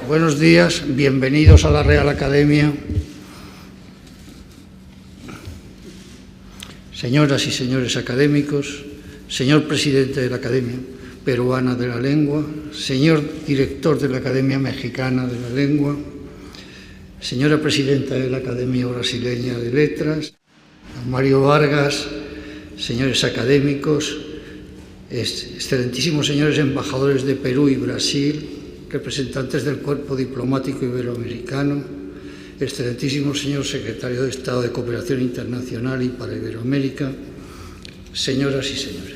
Buenos días, bienvenidos a la Real Academia. Señoras y señores académicos, señor presidente de la Academia Peruana de la Lengua, señor director de la Academia Mexicana de la Lengua, señora presidenta de la Academia Brasileña de Letras, Mario Vargas, señores académicos, excelentísimos señores embajadores de Perú y Brasil, representantes del Cuerpo Diplomático Iberoamericano, excelentísimo señor secretario de Estado de Cooperación Internacional y para Iberoamérica, señoras y señores.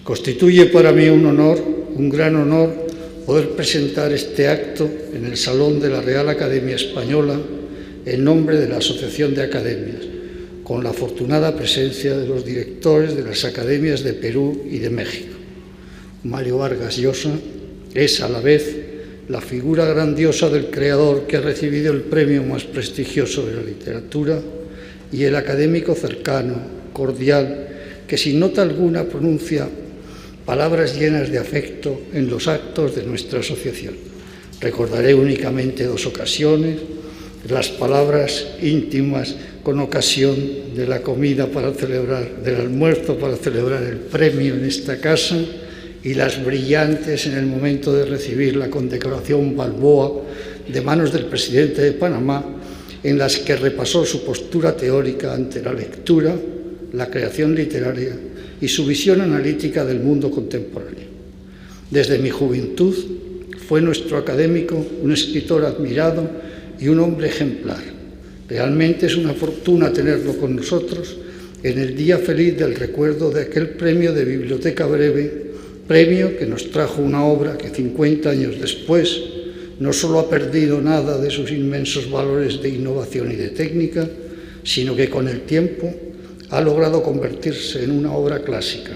Constituye para mí un honor, un gran honor, poder presentar este acto en el Salón de la Real Academia Española en nombre de la Asociación de Academias, con la afortunada presencia de los directores de las Academias de Perú y de México. Mario Vargas Llosa es a la vez la figura grandiosa del creador que ha recibido el premio más prestigioso de la literatura y el académico cercano, cordial, que sin nota alguna pronuncia palabras llenas de afecto en los actos de nuestra asociación. Recordaré únicamente dos ocasiones, las palabras íntimas con ocasión de la comida para celebrar, del almuerzo para celebrar el premio en esta casa, y las brillantes en el momento de recibir la condecoración Balboa de manos del presidente de Panamá, en las que repasó su postura teórica ante la lectura, la creación literaria y su visión analítica del mundo contemporáneo. Desde mi juventud fue nuestro académico un escritor admirado y un hombre ejemplar. Realmente es una fortuna tenerlo con nosotros en el día feliz del recuerdo de aquel premio de Biblioteca Breve, premio que nos trajo una obra que 50 años después no solo ha perdido nada de sus inmensos valores de innovación y de técnica, sino que con el tiempo ha logrado convertirse en una obra clásica.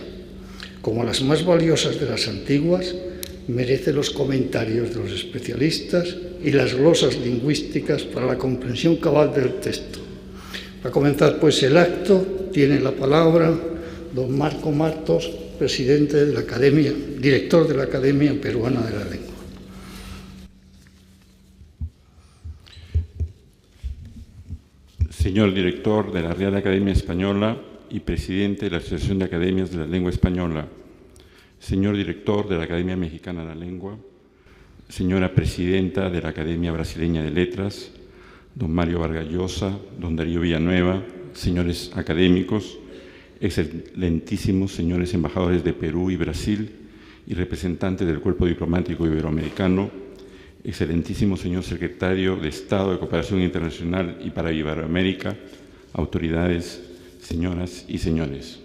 Como las más valiosas de las antiguas, merece los comentarios de los especialistas y las glosas lingüísticas para la comprensión cabal del texto. Para comenzar pues el acto, tiene la palabra don Marco Martos, presidente de la Academia, director de la Academia Peruana de la Lengua. Señor director de la Real Academia Española y presidente de la Asociación de Academias de la Lengua Española, señor director de la Academia Mexicana de la Lengua, señora presidenta de la Academia Brasileña de Letras, don Mario Vargas Llosa, don Darío Villanueva, señores académicos, excelentísimos señores embajadores de Perú y Brasil y representantes del Cuerpo Diplomático Iberoamericano, excelentísimo señor secretario de Estado de Cooperación Internacional y para Iberoamérica, autoridades, señoras y señores.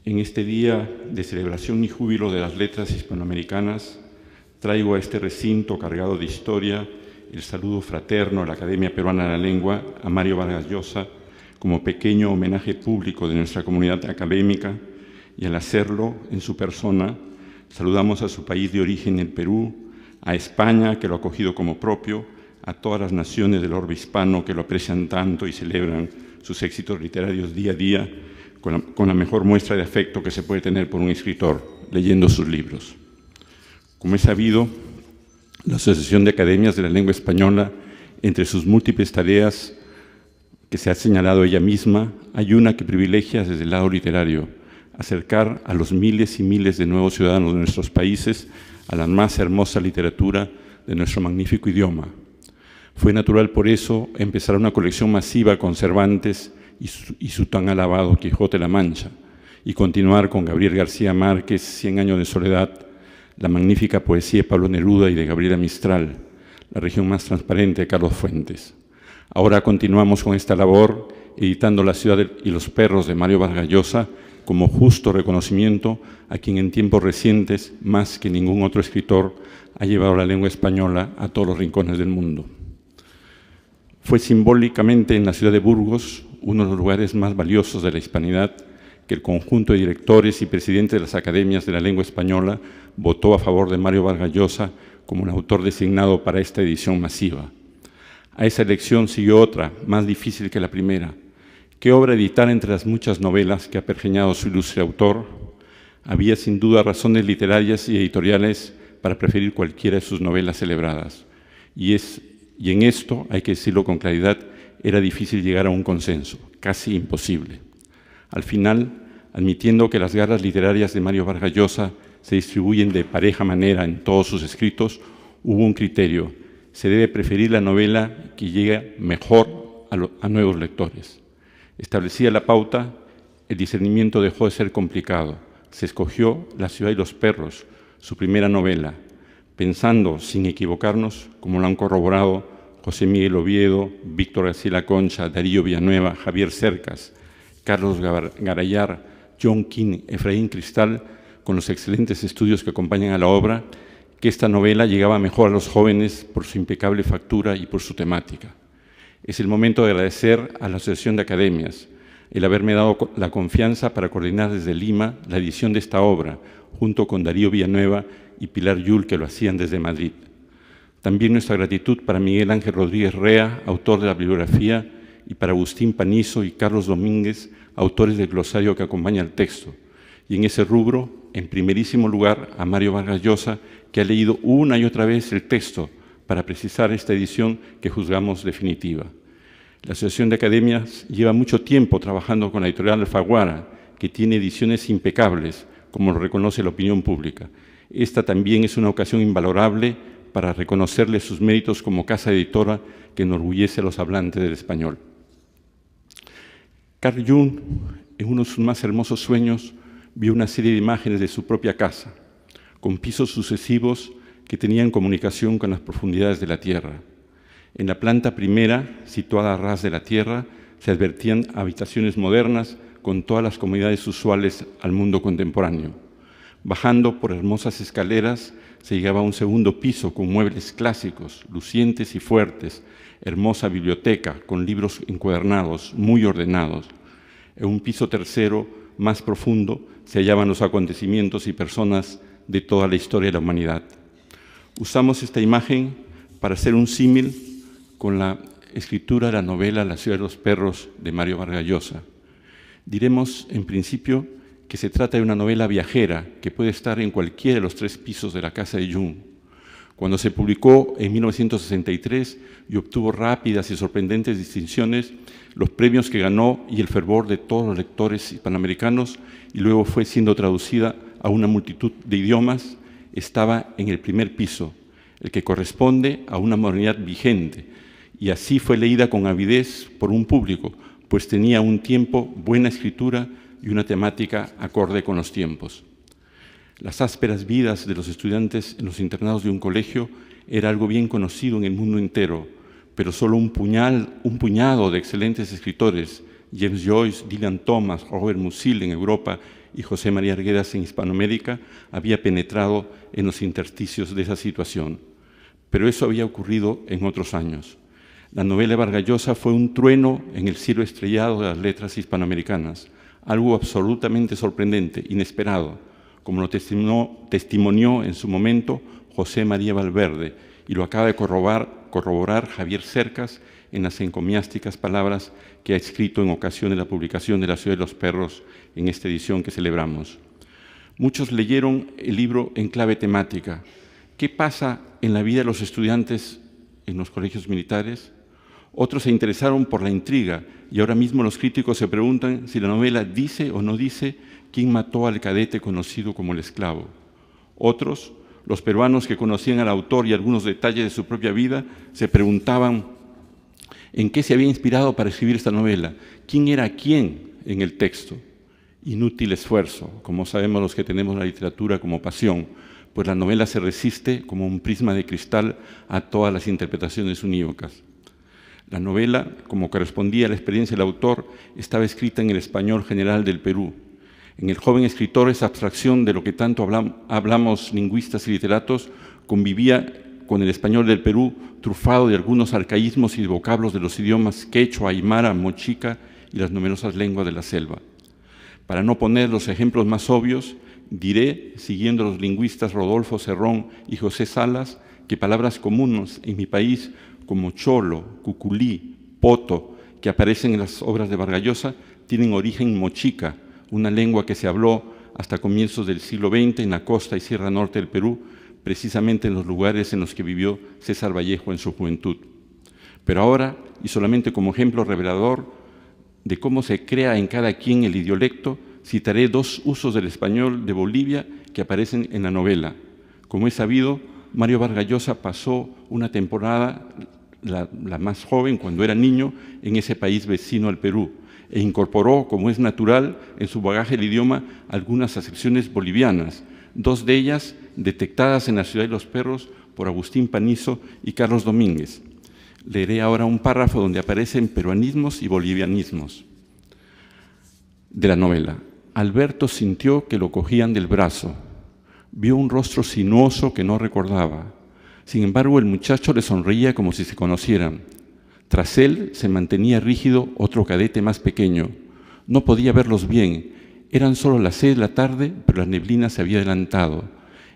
En este día de celebración y júbilo de las letras hispanoamericanas, traigo a este recinto cargado de historia el saludo fraterno a la Academia Peruana de la Lengua, a Mario Vargas Llosa, como pequeño homenaje público de nuestra comunidad académica, y al hacerlo en su persona, saludamos a su país de origen, el Perú, a España, que lo ha acogido como propio, a todas las naciones del orbe hispano que lo aprecian tanto y celebran sus éxitos literarios día a día, con la mejor muestra de afecto que se puede tener por un escritor, leyendo sus libros. Como es sabido, la Asociación de Academias de la Lengua Española, entre sus múltiples tareas que se ha señalado ella misma, hay una que privilegia desde el lado literario, acercar a los miles y miles de nuevos ciudadanos de nuestros países a la más hermosa literatura de nuestro magnífico idioma. Fue natural por eso empezar una colección masiva con Cervantes y su tan alabado Quijote de la Mancha, y continuar con Gabriel García Márquez, 100 años de soledad, la magnífica poesía de Pablo Neruda y de Gabriela Mistral, La región más transparente de Carlos Fuentes. Ahora continuamos con esta labor, editando La ciudad y los perros de Mario Vargas Llosa, como justo reconocimiento a quien en tiempos recientes, más que ningún otro escritor, ha llevado la lengua española a todos los rincones del mundo. Fue simbólicamente en la ciudad de Burgos, uno de los lugares más valiosos de la hispanidad, que el conjunto de directores y presidentes de las academias de la lengua española votó a favor de Mario Vargas Llosa como un autor designado para esta edición masiva. A esa elección siguió otra, más difícil que la primera. ¿Qué obra editar entre las muchas novelas que ha pergeñado su ilustre autor? Había sin duda razones literarias y editoriales para preferir cualquiera de sus novelas celebradas. Y en esto, hay que decirlo con claridad, era difícil llegar a un consenso, casi imposible. Al final, admitiendo que las garras literarias de Mario Vargas Llosa se distribuyen de pareja manera en todos sus escritos, hubo un criterio: se debe preferir la novela que llegue mejor a nuevos lectores. Establecida la pauta, el discernimiento dejó de ser complicado. Se escogió La ciudad y los perros, su primera novela, pensando, sin equivocarnos, como lo han corroborado José Miguel Oviedo, Víctor García Concha, Darío Villanueva, Javier Cercas, Carlos Garayar, John King, Efraín Cristal, con los excelentes estudios que acompañan a la obra, que esta novela llegaba mejor a los jóvenes por su impecable factura y por su temática. Es el momento de agradecer a la Asociación de Academias el haberme dado la confianza para coordinar desde Lima la edición de esta obra, junto con Darío Villanueva y Pilar Yul, que lo hacían desde Madrid. También nuestra gratitud para Miguel Ángel Rodríguez Rea, autor de la bibliografía, y para Agustín Panizo y Carlos Domínguez, autores del glosario que acompaña el texto. Y en ese rubro, en primerísimo lugar, a Mario Vargas Llosa, que ha leído una y otra vez el texto para precisar esta edición que juzgamos definitiva. La Asociación de Academias lleva mucho tiempo trabajando con la editorial Alfaguara, que tiene ediciones impecables, como lo reconoce la opinión pública. Esta también es una ocasión invalorable para reconocerle sus méritos como casa editora que enorgullece a los hablantes del español. Carl Jung, en uno de sus más hermosos sueños, vio una serie de imágenes de su propia casa, con pisos sucesivos que tenían comunicación con las profundidades de la tierra. En la planta primera, situada a ras de la tierra, se advertían habitaciones modernas con todas las comodidades usuales al mundo contemporáneo. Bajando por hermosas escaleras, se llegaba a un segundo piso con muebles clásicos, lucientes y fuertes, hermosa biblioteca con libros encuadernados, muy ordenados. En un piso tercero, más profundo, se hallaban los acontecimientos y personas de toda la historia de la humanidad. Usamos esta imagen para hacer un símil con la escritura de la novela La ciudad de los perros de Mario Vargas Llosa. Diremos, en principio, que se trata de una novela viajera que puede estar en cualquiera de los 3 pisos de la casa de Jung. Cuando se publicó en 1963 y obtuvo rápidas y sorprendentes distinciones, los premios que ganó y el fervor de todos los lectores hispanoamericanos, y luego fue siendo traducida a una multitud de idiomas, estaba en el primer piso, el que corresponde a una modernidad vigente, y así fue leída con avidez por un público, pues tenía a un tiempo buena escritura y una temática acorde con los tiempos. Las ásperas vidas de los estudiantes en los internados de un colegio era algo bien conocido en el mundo entero, pero solo un puñado de excelentes escritores, James Joyce, Dylan Thomas, Robert Musil en Europa y José María Arguedas en Hispanoamérica, había penetrado en los intersticios de esa situación. Pero eso había ocurrido en otros años. La novela de Vargas Llosa fue un trueno en el cielo estrellado de las letras hispanoamericanas, algo absolutamente sorprendente, inesperado, como lo testimonió en su momento José María Valverde, y lo acaba de corroborar Javier Cercas en las encomiásticas palabras que ha escrito en ocasión de la publicación de La ciudad de los perros en esta edición que celebramos. Muchos leyeron el libro en clave temática. ¿Qué pasa en la vida de los estudiantes en los colegios militares? Otros se interesaron por la intriga y ahora mismo los críticos se preguntan si la novela dice o no dice quién mató al cadete conocido como el esclavo. Otros, los peruanos que conocían al autor y algunos detalles de su propia vida, se preguntaban en qué se había inspirado para escribir esta novela, quién era quién en el texto. Inútil esfuerzo, como sabemos los que tenemos la literatura como pasión, pues la novela se resiste como un prisma de cristal a todas las interpretaciones unívocas. La novela, como correspondía a la experiencia del autor, estaba escrita en el español general del Perú. En el joven escritor, esa abstracción de lo que tanto hablamos lingüistas y literatos convivía con el español del Perú, trufado de algunos arcaísmos y de vocablos de los idiomas quechua, aymara, mochica y las numerosas lenguas de la selva. Para no poner los ejemplos más obvios, diré, siguiendo a los lingüistas Rodolfo Cerrón y José Salas, que palabras comunes en mi país como cholo, cuculí, poto, que aparecen en las obras de Vargas Llosa, tienen origen mochica, una lengua que se habló hasta comienzos del siglo XX en la costa y sierra norte del Perú, precisamente en los lugares en los que vivió César Vallejo en su juventud. Pero ahora, y solamente como ejemplo revelador de cómo se crea en cada quien el idiolecto, citaré dos usos del español de Bolivia que aparecen en la novela. Como es sabido, Mario Vargas Llosa pasó una temporada, la más joven, cuando era niño, en ese país vecino al Perú, e incorporó, como es natural, en su bagaje del idioma algunas acepciones bolivianas, dos de ellas detectadas en la Ciudad de los Perros por Agustín Panizo y Carlos Domínguez. Leeré ahora un párrafo donde aparecen peruanismos y bolivianismos de la novela. Alberto sintió que lo cogían del brazo. Vio un rostro sinuoso que no recordaba. Sin embargo, el muchacho le sonreía como si se conocieran. Tras él se mantenía rígido otro cadete más pequeño. No podía verlos bien. Eran solo las 6 de la tarde, pero la neblina se había adelantado.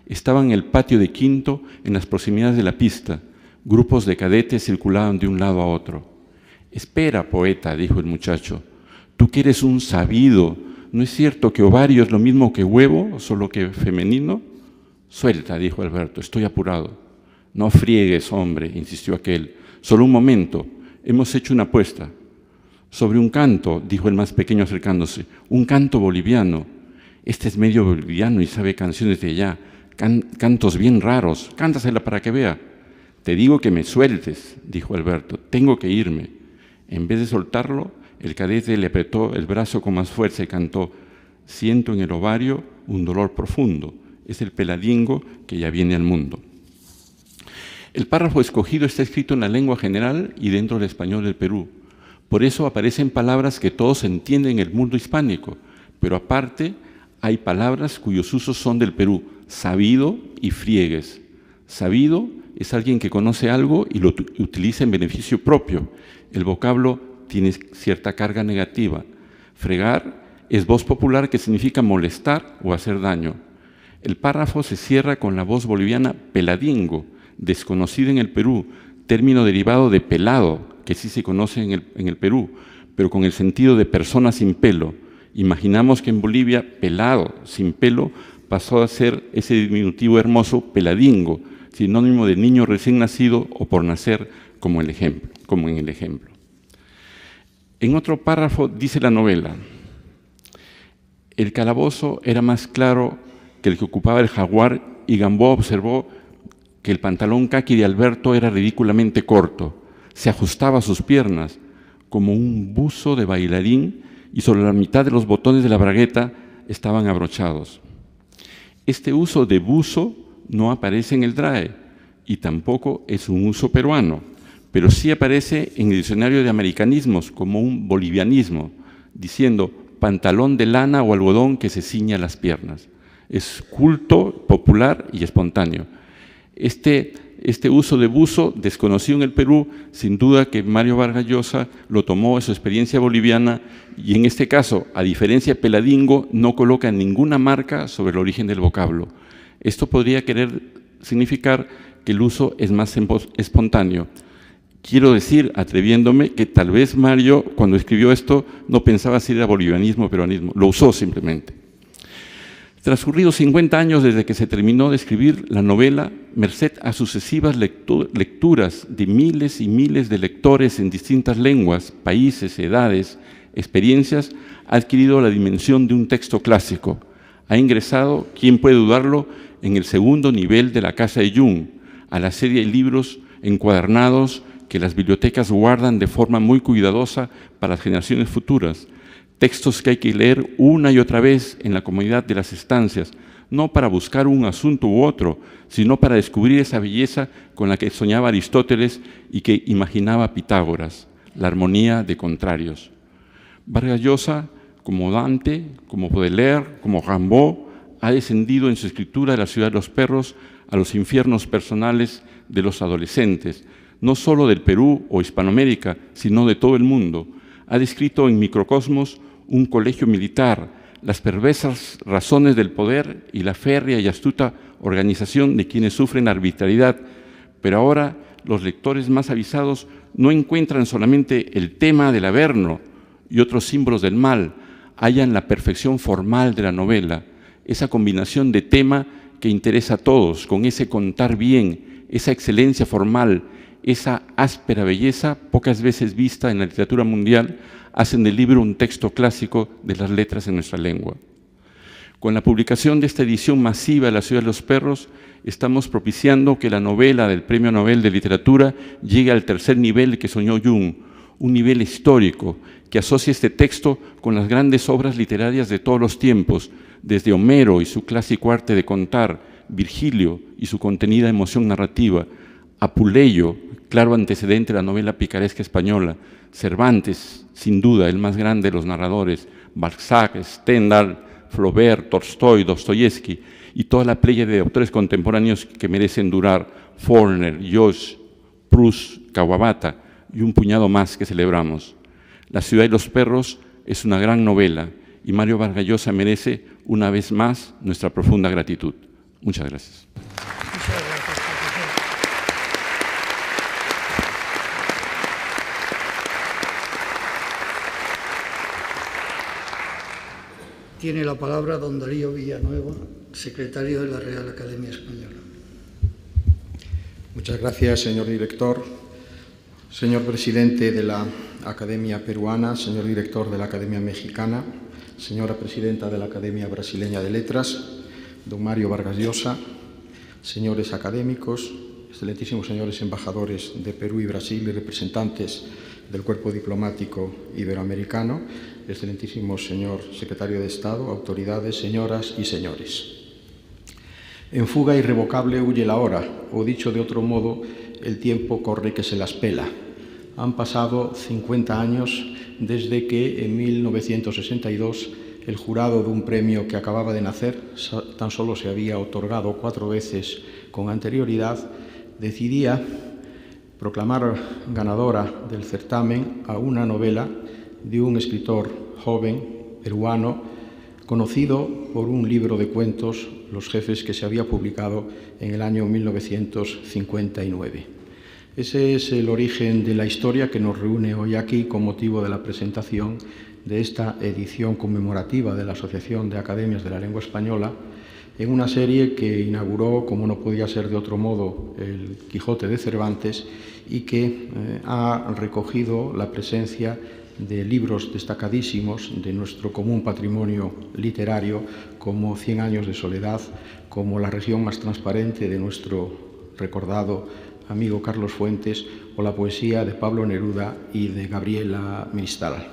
Estaban en el patio de quinto, en las proximidades de la pista. Grupos de cadetes circulaban de un lado a otro. «Espera, poeta», dijo el muchacho. «Tú que eres un sabido, ¿no es cierto que ovario es lo mismo que huevo, solo que femenino?» «Suelta», dijo Alberto, «estoy apurado». «No friegues, hombre», insistió aquel. «Solo un momento. Hemos hecho una apuesta». «Sobre un canto», dijo el más pequeño acercándose. «Un canto boliviano». «Este es medio boliviano y sabe canciones de allá. Cantos bien raros. Cántasela para que vea». «Te digo que me sueltes», dijo Alberto. «Tengo que irme». En vez de soltarlo, el cadete le apretó el brazo con más fuerza y cantó: «Siento en el ovario un dolor profundo. Es el peladingo que ya viene al mundo». El párrafo escogido está escrito en la lengua general y dentro del español del Perú. Por eso aparecen palabras que todos entienden en el mundo hispánico, pero aparte hay palabras cuyos usos son del Perú: sabido y friegues. Sabido es alguien que conoce algo y lo utiliza en beneficio propio. El vocablo tiene cierta carga negativa. Fregar es voz popular que significa molestar o hacer daño. El párrafo se cierra con la voz boliviana peladingo, desconocida en el Perú, término derivado de pelado, que sí se conoce en el Perú, pero con el sentido de persona sin pelo. Imaginamos que en Bolivia pelado, sin pelo, pasó a ser ese diminutivo hermoso peladingo, sinónimo de niño recién nacido o por nacer, como en el ejemplo. En otro párrafo dice la novela: «El calabozo era más claro que el que ocupaba el jaguar y Gamboa observó que el pantalón caqui de Alberto era ridículamente corto, se ajustaba a sus piernas como un buzo de bailarín y sobre la mitad de los botones de la bragueta estaban abrochados». Este uso de buzo no aparece en el DRAE y tampoco es un uso peruano, pero sí aparece en el diccionario de americanismos como un bolivianismo, diciendo pantalón de lana o algodón que se ciñe a las piernas. Es culto, popular y espontáneo. Este uso de buzo, desconocido en el Perú, sin duda que Mario Vargas Llosa lo tomó de su experiencia boliviana y en este caso, a diferencia de peladingo, no coloca ninguna marca sobre el origen del vocablo. Esto podría querer significar que el uso es más espontáneo. Quiero decir, atreviéndome, que tal vez Mario, cuando escribió esto, no pensaba si era bolivianismo o peruanismo, lo usó simplemente. Transcurridos 50 años desde que se terminó de escribir la novela, merced a sucesivas lecturas de miles y miles de lectores en distintas lenguas, países, edades, experiencias, ha adquirido la dimensión de un texto clásico. Ha ingresado, quién puede dudarlo, en el segundo nivel de la Casa de Jung, a la serie de libros encuadernados que las bibliotecas guardan de forma muy cuidadosa para las generaciones futuras. Textos que hay que leer una y otra vez en la comodidad de las estancias, no para buscar un asunto u otro, sino para descubrir esa belleza con la que soñaba Aristóteles y que imaginaba Pitágoras, la armonía de contrarios. Vargas Llosa, como Dante, como Baudelaire, como Rimbaud, ha descendido en su escritura de la Ciudad de los Perros a los infiernos personales de los adolescentes, no solo del Perú o Hispanoamérica, sino de todo el mundo. Ha descrito en Microcosmos un colegio militar, las perversas razones del poder y la férrea y astuta organización de quienes sufren arbitrariedad. Pero ahora los lectores más avisados no encuentran solamente el tema del Averno y otros símbolos del mal, hallan la perfección formal de la novela, esa combinación de tema que interesa a todos, con ese contar bien, esa excelencia formal, esa áspera belleza, pocas veces vista en la literatura mundial, hacen del libro un texto clásico de las letras en nuestra lengua. Con la publicación de esta edición masiva de La ciudad de los perros, estamos propiciando que la novela del Premio Nobel de Literatura llegue al tercer nivel que soñó Jung, un nivel histórico que asocia este texto con las grandes obras literarias de todos los tiempos, desde Homero y su clásico arte de contar, Virgilio y su contenida emoción narrativa, Apuleyo, claro antecedente de la novela picaresca española, Cervantes, sin duda el más grande de los narradores, Balzac, Stendhal, Flaubert, Tolstoy, Dostoyevsky y toda la playa de autores contemporáneos que merecen durar, Faulkner, Joyce, Proust, Kawabata y un puñado más que celebramos. La ciudad de los perros es una gran novela y Mario Vargas Llosa merece una vez más nuestra profunda gratitud. Muchas gracias. Muchas gracias, profesor. Tiene la palabra don Darío Villanueva, secretario de la Real Academia Española. Muchas gracias, señor director. Señor presidente de la Academia Peruana, señor director de la Academia Mexicana, señora presidenta de la Academia Brasileña de Letras, don Mario Vargas Llosa, señores académicos, excelentísimos señores embajadores de Perú y Brasil y representantes del Cuerpo Diplomático Iberoamericano, excelentísimo señor secretario de Estado, autoridades, señoras y señores. En fuga irrevocable huye la hora, o dicho de otro modo, el tiempo corre que se las pela. Han pasado 50 años desde que en 1962 el jurado de un premio que acababa de nacer, tan solo se había otorgado 4 veces con anterioridad, decidía proclamar ganadora del certamen a una novela de un escritor joven, peruano, conocido por un libro de cuentos, Los jefes, que se había publicado en el año 1959. Ese es el origen de la historia que nos reúne hoy aquí con motivo de la presentación de esta edición conmemorativa de la Asociación de Academias de la Lengua Española, en una serie que inauguró, como no podía ser de otro modo, el Quijote de Cervantes y que ha recogido la presencia de libros destacadísimos de nuestro común patrimonio literario, como 100 años de soledad, como La región más transparente de nuestro recordado amigo Carlos Fuentes, o la poesía de Pablo Neruda y de Gabriela Mistral.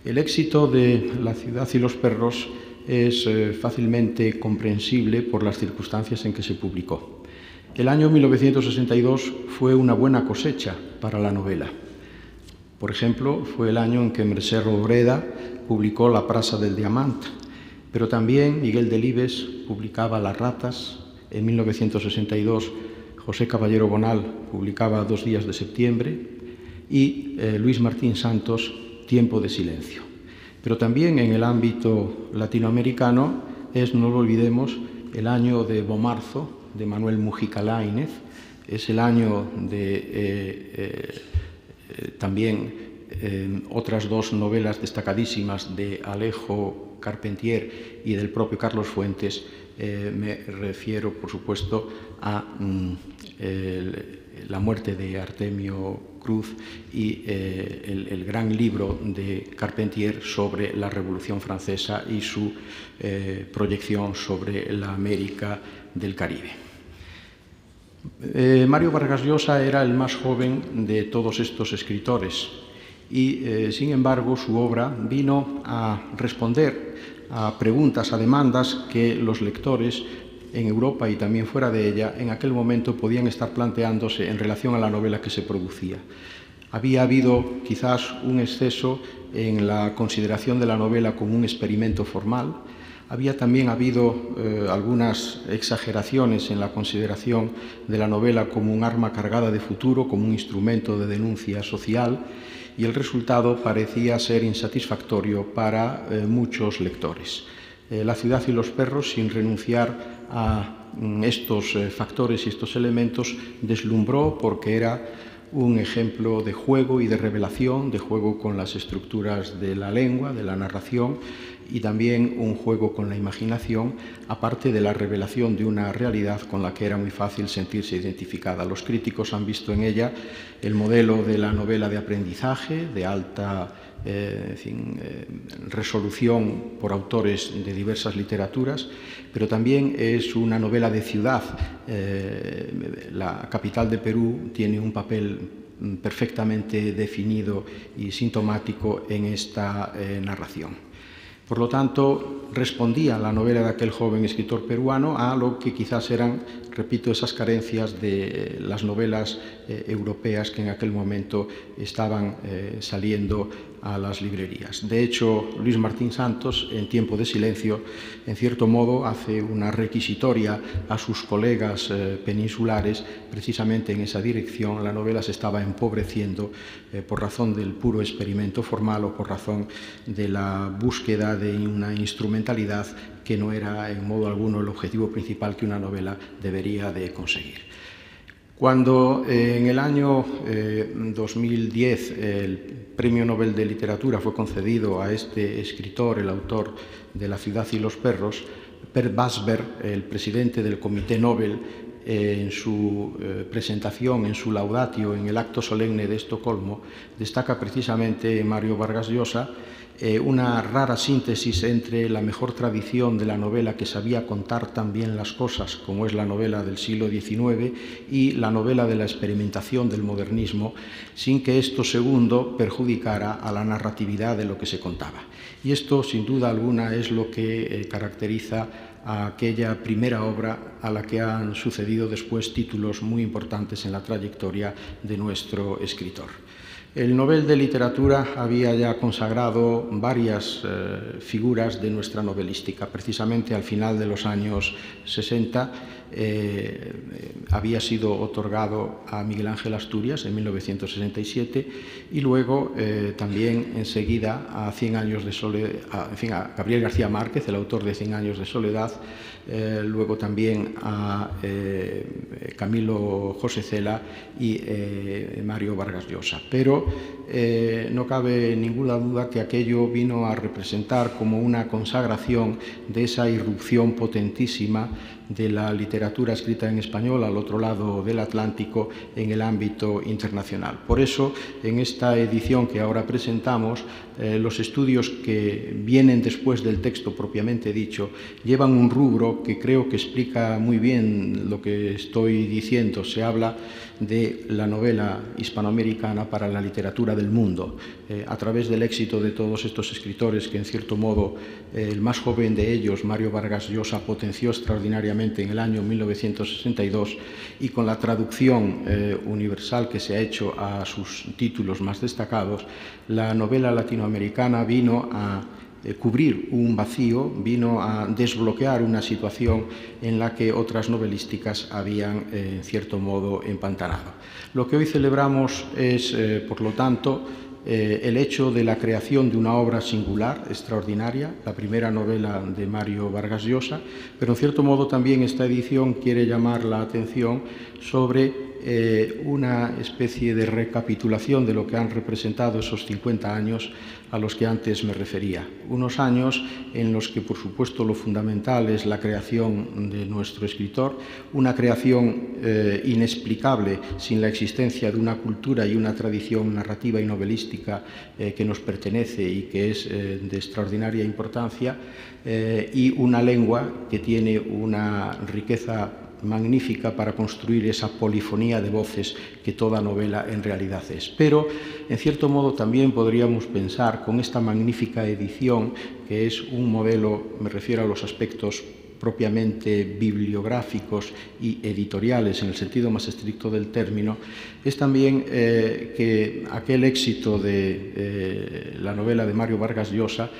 El éxito de La ciudad y los perros es fácilmente comprensible por las circunstancias en que se publicó. El año 1962 fue una buena cosecha para la novela. Por ejemplo, fue el año en que Mercè Rodoreda publicó La Praça del Diamant, pero también Miguel Delibes publicaba Las ratas. En 1962 José Caballero Bonal publicaba 2 días de septiembre y Luis Martín Santos Tiempo de silencio. Pero también en el ámbito latinoamericano es, no lo olvidemos, el año de Bomarzo, de Manuel Mujica Laínez, es el año de también otras 2 novelas destacadísimas de Alejo Carpentier y del propio Carlos Fuentes. Me refiero, por supuesto, a la muerte de Artemio Cruz y el gran libro de Carpentier sobre la Revolución Francesa y su proyección sobre la América del Caribe. Mario Vargas Llosa era el más joven de todos estos escritores y, sin embargo, su obra vino a responder a preguntas, a demandas que los lectores en Europa y también fuera de ella en aquel momento podían estar planteándose en relación a la novela que se producía. Había habido quizás un exceso en la consideración de la novela como un experimento formal. Había también habido algunas exageraciones en la consideración de la novela como un arma cargada de futuro, como un instrumento de denuncia social, y el resultado parecía ser insatisfactorio para muchos lectores. La ciudad y los perros, sin renunciar a estos factores y estos elementos, deslumbró porque era un ejemplo de juego y de revelación, de juego con las estructuras de la lengua, de la narración, y también un juego con la imaginación, aparte de la revelación de una realidad con la que era muy fácil sentirse identificada. Los críticos han visto en ella el modelo de la novela de aprendizaje, de alta resolución por autores de diversas literaturas, pero también es una novela de ciudad. La capital de Perú tiene un papel perfectamente definido y sintomático en esta narración. Por lo tanto, respondía la novela de aquel joven escritor peruano a lo que quizás eran, repito, esas carencias de las novelas europeas que en aquel momento estaban saliendo a las librerías. De hecho, Luis Martín Santos, en Tiempo de silencio, en cierto modo hace una requisitoria a sus colegas peninsulares precisamente en esa dirección. La novela se estaba empobreciendo por razón del puro experimento formal o por razón de la búsqueda de una instrumentalidad que no era en modo alguno el objetivo principal que una novela debería de conseguir. Cuando en el año 2010 el Premio Nobel de Literatura fue concedido a este escritor, el autor de La ciudad y los perros, Per Basber, el presidente del Comité Nobel, en su presentación, en su laudatio, en el acto solemne de Estocolmo, destaca precisamente Mario Vargas Llosa una rara síntesis entre la mejor tradición de la novela que sabía contar tan bien las cosas, como es la novela del siglo XIX, y la novela de la experimentación del modernismo, sin que esto segundo perjudicara a la narratividad de lo que se contaba. Y esto, sin duda alguna, es lo que caracteriza a aquella primera obra a la que han sucedido después títulos muy importantes en la trayectoria de nuestro escritor. El Nobel de Literatura había ya consagrado varias figuras de nuestra novelística. Precisamente al final de los años 60 había sido otorgado a Miguel Ángel Asturias en 1967 y luego también enseguida a 100 años de soledad, a Gabriel García Márquez, el autor de 100 años de soledad, luego también a Camilo José Cela y Mario Vargas Llosa. Pero no cabe ninguna duda que aquello vino a representar como una consagración de esa irrupción potentísima de la literatura escrita en español al otro lado del Atlántico en el ámbito internacional. Por eso, en esta edición que ahora presentamos, los estudios que vienen después del texto propiamente dicho llevan un rubro que creo que explica muy bien lo que estoy diciendo. Se habla de la novela hispanoamericana para la literatura del mundo, a través del éxito de todos estos escritores que, en cierto modo, el más joven de ellos, Mario Vargas Llosa, potenció extraordinariamente en el año 1962, y con la traducción universal que se ha hecho a sus títulos más destacados, la novela latinoamericana vino a cubrir un vacío, vino a desbloquear una situación en la que otras novelísticas habían, en cierto modo, empantanado. Lo que hoy celebramos es, por lo tanto, el hecho de la creación de una obra singular, extraordinaria, la primera novela de Mario Vargas Llosa, pero en cierto modo también esta edición quiere llamar la atención sobre una especie de recapitulación de lo que han representado esos 50 años a los que antes me refería. Unos años en los que, por supuesto, lo fundamental es la creación de nuestro escritor, una creación inexplicable sin la existencia de una cultura y una tradición narrativa y novelística que nos pertenece y que es de extraordinaria importancia, y una lengua que tiene una riqueza magnífica para construir esa polifonía de voces que toda novela en realidad es. Pero, en cierto modo, también podríamos pensar con esta magnífica edición, que es un modelo, me refiero a los aspectos propiamente bibliográficos y editoriales en el sentido más estricto del término, es también que aquel éxito de la novela de Mario Vargas Llosa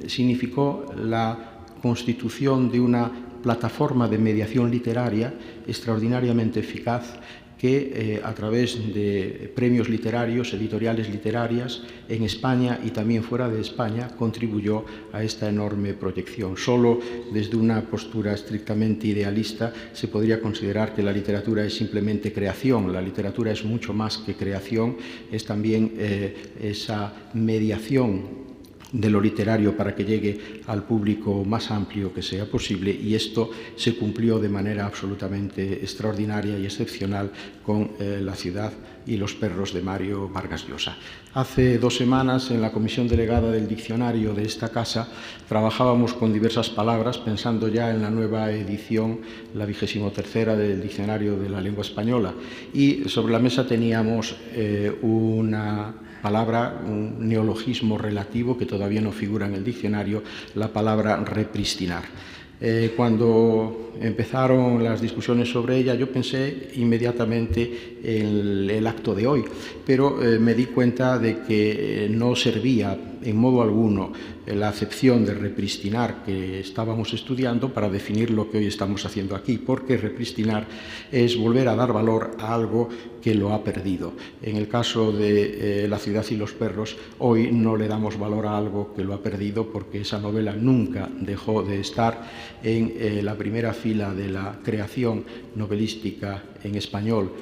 significó la constitución de una plataforma de mediación literaria extraordinariamente eficaz que a través de premios literarios, editoriales literarias en España y también fuera de España, contribuyó a esta enorme proyección. Solo desde una postura estrictamente idealista se podría considerar que la literatura es simplemente creación. La literatura es mucho más que creación, es también esa mediación de lo literario para que llegue al público más amplio que sea posible, y esto se cumplió de manera absolutamente extraordinaria y excepcional con La ciudad y los perros de Mario Vargas Llosa. Hace 2 semanas, en la comisión delegada del diccionario de esta casa, trabajábamos con diversas palabras, pensando ya en la nueva edición, la 23ª del Diccionario de la Lengua Española, y sobre la mesa teníamos una palabra, un neologismo relativo que todavía no figura en el diccionario, la palabra repristinar. Cuando empezaron las discusiones sobre ella, yo pensé inmediatamente en el acto de hoy, pero me di cuenta de que no servía en modo alguno la acepción de repristinar que estábamos estudiando para definir lo que hoy estamos haciendo aquí, porque repristinar es volver a dar valor a algo que lo ha perdido. En el caso de La ciudad y los perros, hoy no le damos valor a algo que lo ha perdido, porque esa novela nunca dejó de estar en la primera fila de la creación novelística en español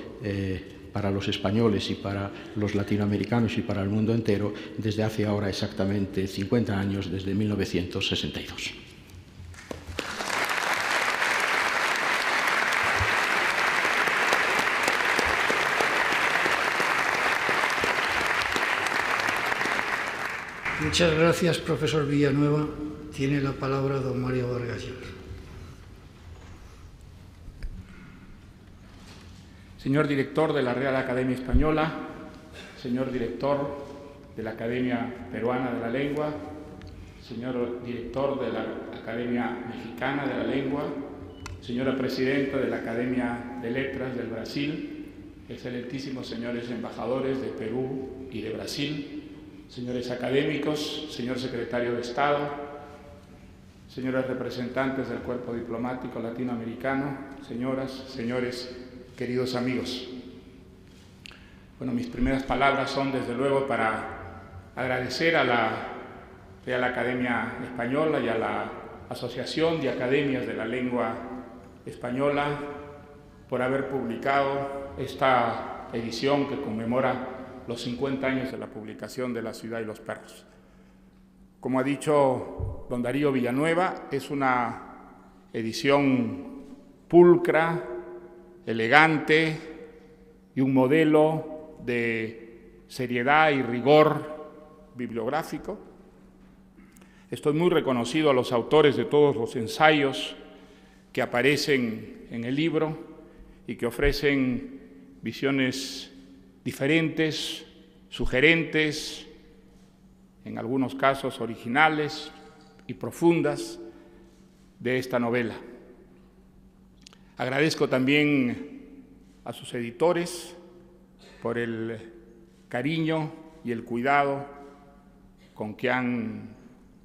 para los españoles y para los latinoamericanos y para el mundo entero desde hace ahora exactamente 50 años, desde 1962. Muchas gracias, profesor Villanueva. Tiene la palabra don Mario Vargas Llosa. Señor director de la Real Academia Española, señor director de la Academia Peruana de la Lengua, señor director de la Academia Mexicana de la Lengua, señora presidenta de la Academia de Letras del Brasil, excelentísimos señores embajadores de Perú y de Brasil, señores académicos, señor secretario de Estado, señores representantes del cuerpo diplomático latinoamericano, señoras, señores, queridos amigos. Bueno, mis primeras palabras son desde luego para agradecer a la Real Academia Española y a la Asociación de Academias de la Lengua Española por haber publicado esta edición que conmemora los 50 años de la publicación de La ciudad y los perros. Como ha dicho don Darío Villanueva, es una edición pulcra, elegante y un modelo de seriedad y rigor bibliográfico. Estoy muy reconocido a los autores de todos los ensayos que aparecen en el libro y que ofrecen visiones diferentes, sugerentes, en algunos casos originales y profundas de esta novela. Agradezco también a sus editores por el cariño y el cuidado con que han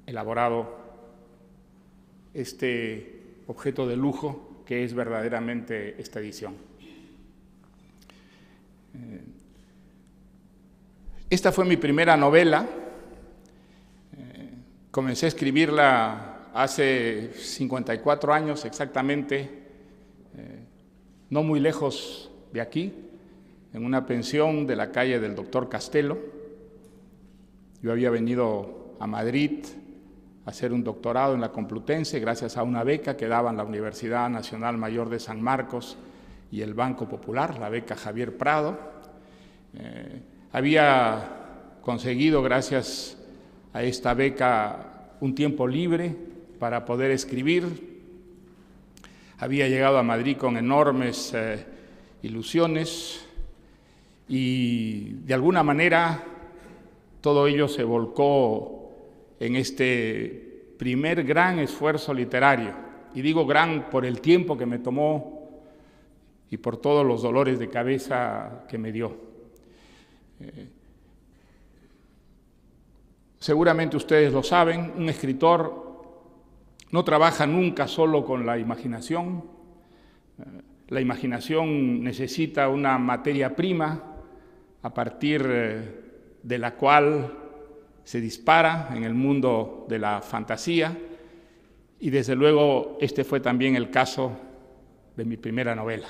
elaborado este objeto de lujo que es verdaderamente esta edición. Esta fue mi primera novela. Comencé a escribirla hace 54 años exactamente, no muy lejos de aquí, en una pensión de la calle del Doctor Castelo. Yo había venido a Madrid a hacer un doctorado en la Complutense gracias a una beca que daban la Universidad Nacional Mayor de San Marcos y el Banco Popular, la beca Javier Prado. Había conseguido, gracias a esta beca, un tiempo libre para poder escribir. Había llegado a Madrid con enormes ilusiones y de alguna manera todo ello se volcó en este primer gran esfuerzo literario. Y digo gran por el tiempo que me tomó y por todos los dolores de cabeza que me dio. Seguramente ustedes lo saben, un escritor no trabaja nunca solo con la imaginación. La imaginación necesita una materia prima a partir de la cual se dispara en el mundo de la fantasía, y desde luego este fue también el caso de mi primera novela.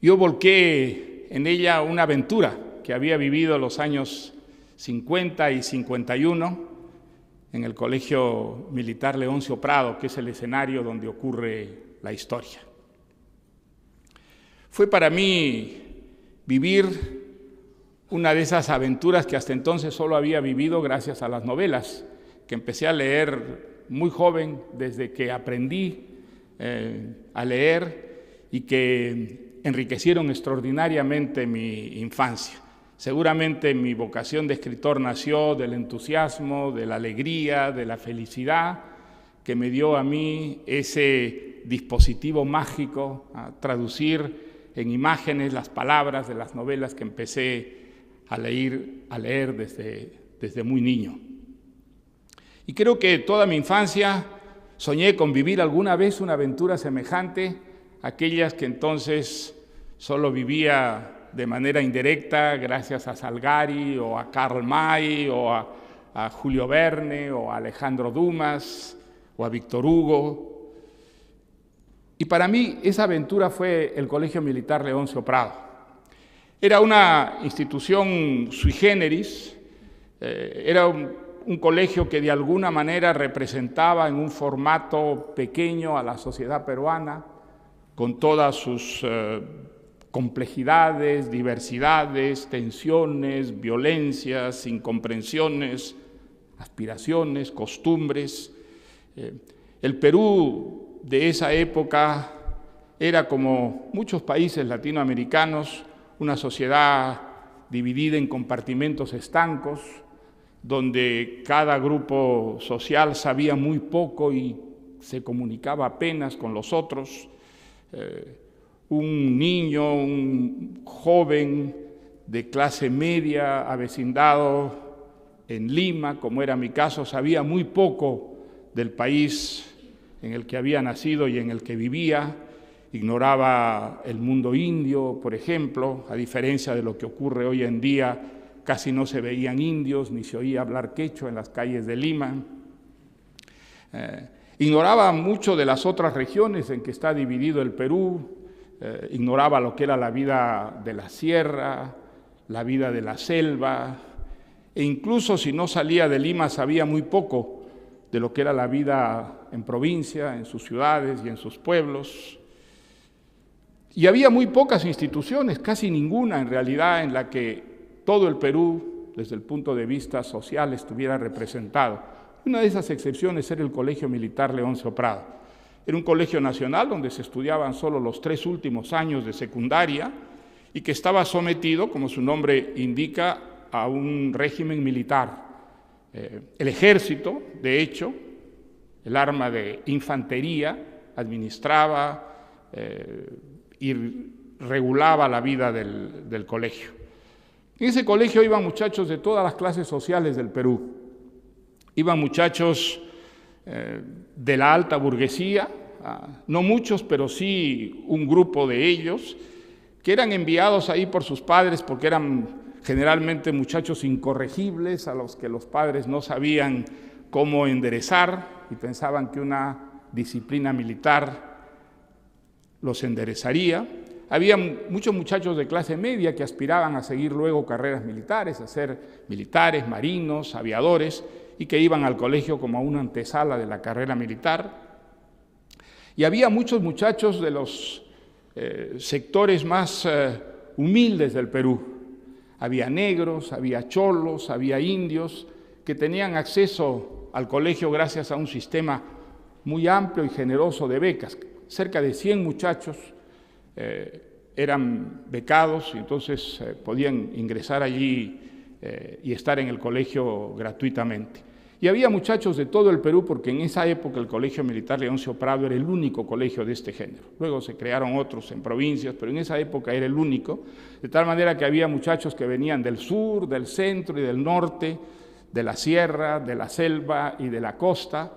Yo volqué en ella una aventura que había vivido los años 50 y 51 en el Colegio Militar Leoncio Prado, que es el escenario donde ocurre la historia. Fue para mí vivir una de esas aventuras que hasta entonces solo había vivido gracias a las novelas, que empecé a leer muy joven, desde que aprendí a leer, y que enriquecieron extraordinariamente mi infancia. Seguramente mi vocación de escritor nació del entusiasmo, de la alegría, de la felicidad que me dio a mí ese dispositivo mágico a traducir en imágenes las palabras de las novelas que empecé a leer desde muy niño. Y creo que toda mi infancia soñé con vivir alguna vez una aventura semejante a aquellas que entonces solo vivía de manera indirecta gracias a Salgari o a Karl May o a Julio Verne o a Alejandro Dumas o a Víctor Hugo. Y para mí esa aventura fue el Colegio Militar Leoncio Prado. Era una institución sui generis, era un colegio que de alguna manera representaba en un formato pequeño a la sociedad peruana, con todas sus complejidades, diversidades, tensiones, violencias, incomprensiones, aspiraciones, costumbres. El Perú de esa época era, como muchos países latinoamericanos, una sociedad dividida en compartimentos estancos, donde cada grupo social sabía muy poco y se comunicaba apenas con los otros. Un niño, un joven de clase media, avecindado en Lima, como era mi caso, sabía muy poco del país en el que había nacido y en el que vivía. Ignoraba el mundo indio, por ejemplo, a diferencia de lo que ocurre hoy en día. Casi no se veían indios, ni se oía hablar quechua en las calles de Lima. Ignoraba mucho de las otras regiones en que está dividido el Perú, ignoraba lo que era la vida de la sierra, la vida de la selva, e incluso si no salía de Lima sabía muy poco de lo que era la vida en provincia, en sus ciudades y en sus pueblos. Y había muy pocas instituciones, casi ninguna en realidad, en la que todo el Perú, desde el punto de vista social, estuviera representado. Una de esas excepciones era el Colegio Militar Leoncio Prado. Era un colegio nacional donde se estudiaban solo los 3 últimos años de secundaria y que estaba sometido, como su nombre indica, a un régimen militar. El ejército, de hecho, el arma de infantería, administraba y regulaba la vida del colegio. En ese colegio iban muchachos de todas las clases sociales del Perú. Iban muchachos de la alta burguesía, no muchos, pero sí un grupo de ellos, que eran enviados ahí por sus padres porque eran generalmente muchachos incorregibles a los que los padres no sabían cómo enderezar y pensaban que una disciplina militar los enderezaría. Había muchos muchachos de clase media que aspiraban a seguir luego carreras militares, a ser militares, marinos, aviadores, y que iban al colegio como a una antesala de la carrera militar. Y había muchos muchachos de los sectores más humildes del Perú. Había negros, había cholos, había indios, que tenían acceso al colegio gracias a un sistema muy amplio y generoso de becas. Cerca de 100 muchachos eran becados y entonces podían ingresar allí y estar en el colegio gratuitamente. Y había muchachos de todo el Perú porque en esa época el Colegio Militar Leoncio Prado era el único colegio de este género. Luego se crearon otros en provincias, pero en esa época era el único, de tal manera que había muchachos que venían del sur, del centro y del norte, de la sierra, de la selva y de la costa,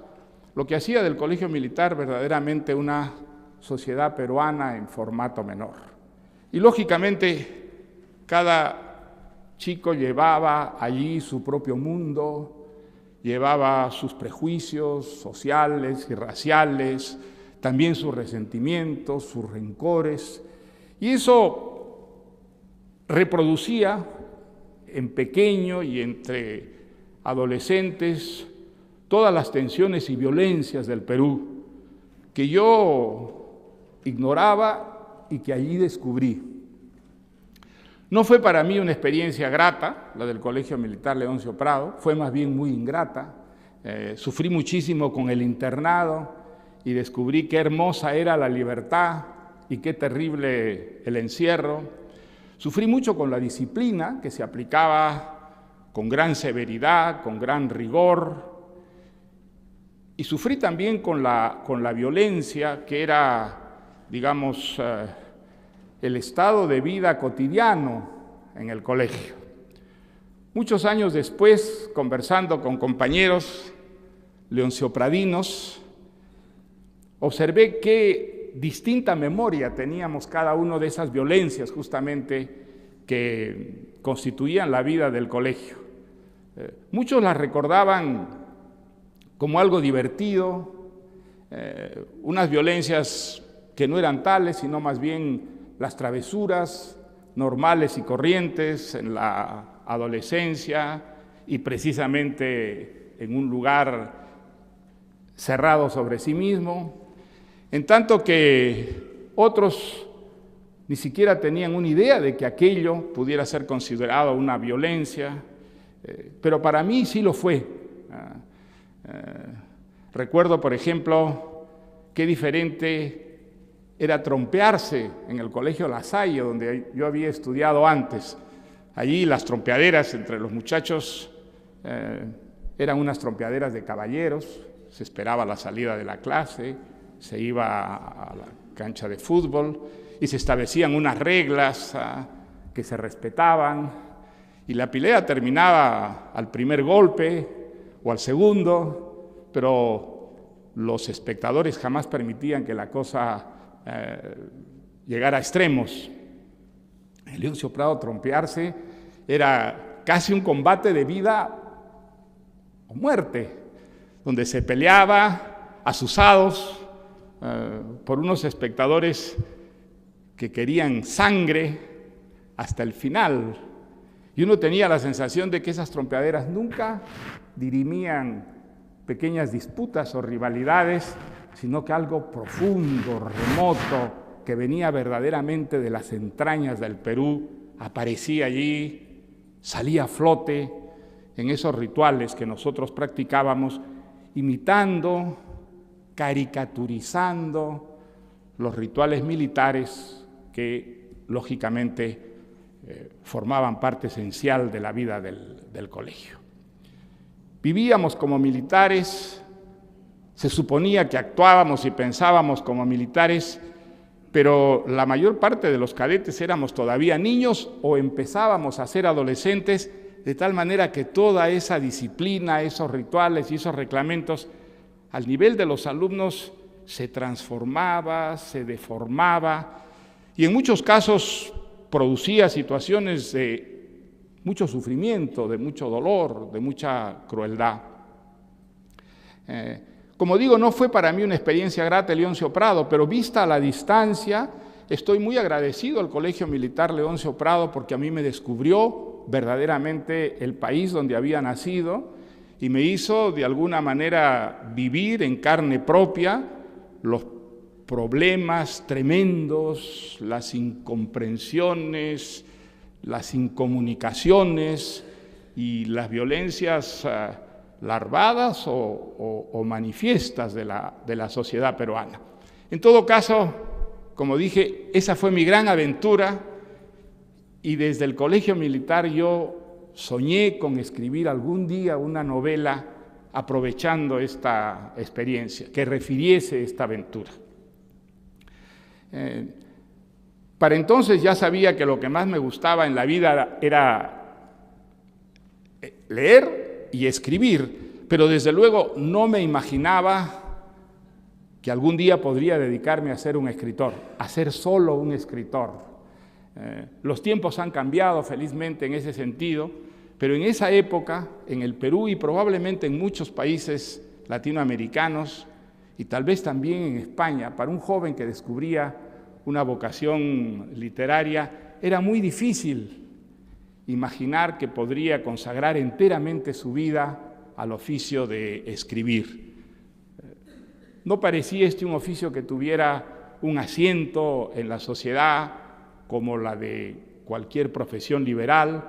lo que hacía del Colegio Militar verdaderamente una sociedad peruana en formato menor. Y lógicamente cada chico llevaba allí su propio mundo, llevaba sus prejuicios sociales y raciales, también sus resentimientos, sus rencores, y eso reproducía en pequeño y entre adolescentes todas las tensiones y violencias del Perú que yo ignoraba y que allí descubrí. No fue para mí una experiencia grata, la del Colegio Militar Leoncio Prado, fue más bien muy ingrata. Sufrí muchísimo con el internado y descubrí qué hermosa era la libertad y qué terrible el encierro. Sufrí mucho con la disciplina que se aplicaba con gran severidad, con gran rigor, y sufrí también con la violencia que era, digamos, el estado de vida cotidiano en el colegio. Muchos años después, conversando con compañeros leonciopradinos, observé qué distinta memoria teníamos cada uno de esas violencias justamente que constituían la vida del colegio. Muchos las recordaban como algo divertido, unas violencias que no eran tales, sino más bien las travesuras normales y corrientes en la adolescencia y precisamente en un lugar cerrado sobre sí mismo, en tanto que otros ni siquiera tenían una idea de que aquello pudiera ser considerado una violencia, pero para mí sí lo fue. Recuerdo, por ejemplo, qué diferente era trompearse en el Colegio La Salle, donde yo había estudiado antes. Allí las trompeaderas entre los muchachos eran unas trompeaderas de caballeros, se esperaba la salida de la clase, se iba a la cancha de fútbol y se establecían unas reglas que se respetaban y la pelea terminaba al primer golpe o al segundo, pero los espectadores jamás permitían que la cosa llegara a extremos. En Leoncio Prado trompearse era casi un combate de vida o muerte, donde se peleaba asusados por unos espectadores que querían sangre hasta el final. Y uno tenía la sensación de que esas trompeaderas nunca dirimían pequeñas disputas o rivalidades, sino que algo profundo, remoto, que venía verdaderamente de las entrañas del Perú, aparecía allí, salía a flote en esos rituales que nosotros practicábamos, imitando, caricaturizando los rituales militares que, lógicamente, formaban parte esencial de la vida del colegio. Vivíamos como militares, se suponía que actuábamos y pensábamos como militares, pero la mayor parte de los cadetes éramos todavía niños o empezábamos a ser adolescentes, de tal manera que toda esa disciplina, esos rituales y esos reglamentos, al nivel de los alumnos, se transformaba, se deformaba y en muchos casos producía situaciones de mucho sufrimiento, de mucho dolor, de mucha crueldad. Como digo, no fue para mí una experiencia grata el Leoncio Prado, pero vista a la distancia, estoy muy agradecido al Colegio Militar Leoncio Prado porque a mí me descubrió verdaderamente el país donde había nacido y me hizo de alguna manera vivir en carne propia los problemas tremendos, las incomprensiones, las incomunicaciones y las violencias larvadas o manifiestas de la sociedad peruana. En todo caso, como dije, esa fue mi gran aventura y desde el Colegio Militar yo soñé con escribir algún día una novela aprovechando esta experiencia, que refiriese esta aventura. Para entonces ya sabía que lo que más me gustaba en la vida era leer y escribir, pero desde luego no me imaginaba que algún día podría dedicarme a ser un escritor, a ser solo un escritor. Los tiempos han cambiado felizmente en ese sentido, pero en esa época, en el Perú y probablemente en muchos países latinoamericanos y tal vez también en España, para un joven que descubría una vocación literaria, era muy difícil imaginar que podría consagrar enteramente su vida al oficio de escribir. No parecía un oficio que tuviera un asiento en la sociedad como la de cualquier profesión liberal.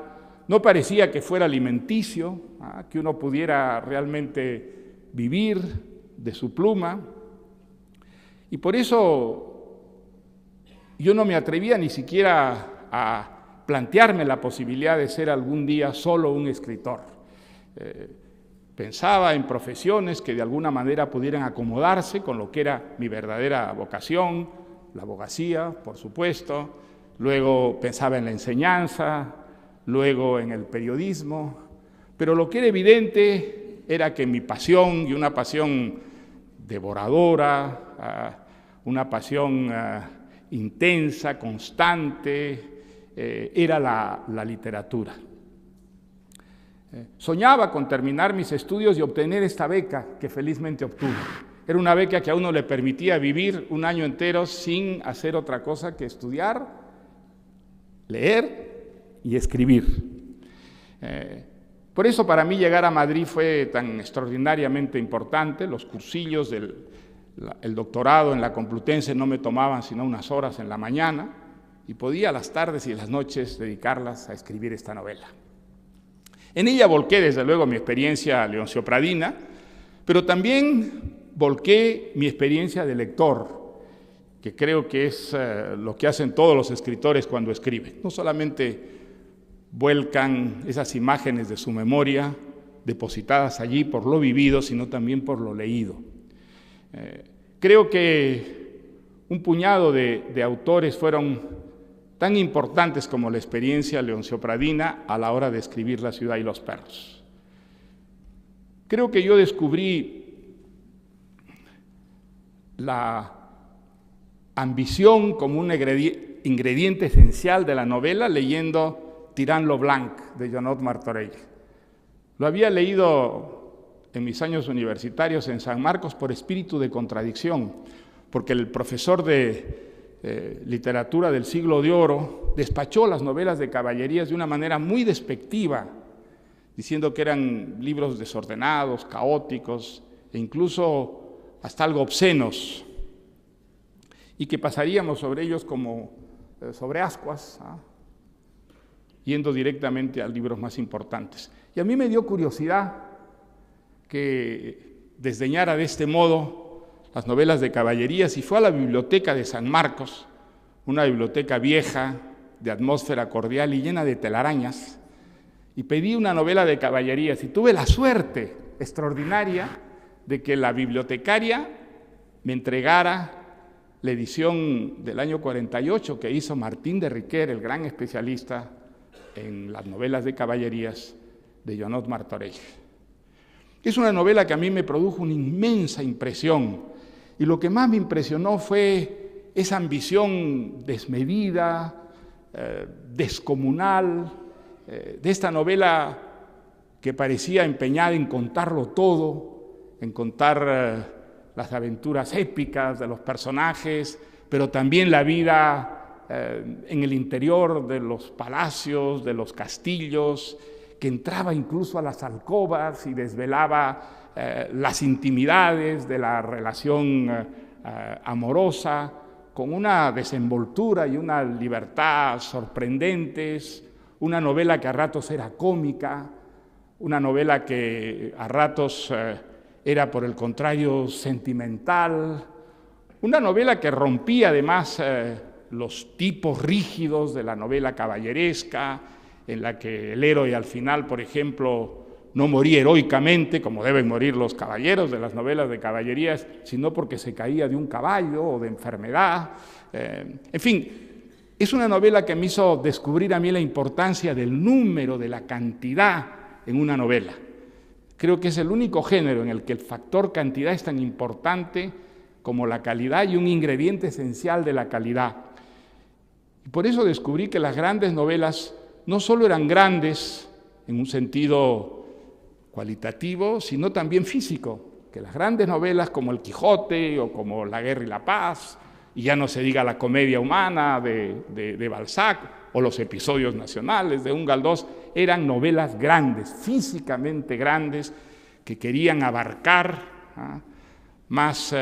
No parecía que fuera alimenticio, que uno pudiera realmente vivir de su pluma. Y por eso yo no me atrevía ni siquiera a plantearme la posibilidad de ser algún día solo un escritor. Pensaba en profesiones que de alguna manera pudieran acomodarse con lo que era mi verdadera vocación, la abogacía, por supuesto. Luego pensaba en la enseñanza, luego en el periodismo. Pero lo que era evidente era que mi pasión, y una pasión devoradora, una pasión intensa, constante, era la literatura. Soñaba con terminar mis estudios y obtener esta beca que felizmente obtuve. Era una beca que a uno le permitía vivir un año entero sin hacer otra cosa que estudiar, leer y escribir. Por eso para mí llegar a Madrid fue tan extraordinariamente importante. Los cursillos el doctorado en la Complutense no me tomaban sino unas horas en la mañana y podía las tardes y las noches dedicarlas a escribir esta novela. En ella volqué, desde luego, mi experiencia leoncio-pradina, pero también volqué mi experiencia de lector, que creo que es lo que hacen todos los escritores cuando escriben. No solamente vuelcan esas imágenes de su memoria, depositadas allí por lo vivido, sino también por lo leído. Creo que un puñado de autores fueron tan importantes como la experiencia leoncio-pradina a la hora de escribir La ciudad y los perros. Creo que yo descubrí la ambición como un ingrediente esencial de la novela leyendo Tirant lo Blanc de Joanot Martorell. Lo había leído en mis años universitarios en San Marcos por espíritu de contradicción, porque el profesor de literatura del siglo de oro despachó las novelas de caballerías de una manera muy despectiva, diciendo que eran libros desordenados, caóticos e incluso hasta algo obscenos, y que pasaríamos sobre ellos como sobre ascuas, yendo directamente a libros más importantes. Y a mí me dio curiosidad que desdeñara de este modo las novelas de caballerías y fue a la biblioteca de San Marcos, una biblioteca vieja, de atmósfera cordial y llena de telarañas, y pedí una novela de caballerías y tuve la suerte extraordinaria de que la bibliotecaria me entregara la edición del año 48 que hizo Martín de Riquer, el gran especialista en las novelas de caballerías de Joanot Martorell. Es una novela que a mí me produjo una inmensa impresión, y lo que más me impresionó fue esa ambición desmedida, descomunal, de esta novela que parecía empeñada en contarlo todo, en contar las aventuras épicas de los personajes, pero también la vida en el interior de los palacios, de los castillos, que entraba incluso a las alcobas y desvelaba las intimidades de la relación amorosa, con una desenvoltura y una libertad sorprendentes, una novela que a ratos era cómica, una novela que a ratos era por el contrario sentimental, una novela que rompía además los tipos rígidos de la novela caballeresca, en la que el héroe al final, por ejemplo, no moría heroicamente, como deben morir los caballeros de las novelas de caballerías, sino porque se caía de un caballo o de enfermedad. En fin, es una novela que me hizo descubrir a mí la importancia del número, de la cantidad en una novela. Creo que es el único género en el que el factor cantidad es tan importante como la calidad y un ingrediente esencial de la calidad. Y por eso descubrí que las grandes novelas no solo eran grandes en un sentido cualitativo, sino también físico, que las grandes novelas como El Quijote o como La Guerra y la Paz, y ya no se diga La Comedia Humana de Balzac o los episodios nacionales de un Galdós, eran novelas grandes, físicamente grandes, que querían abarcar más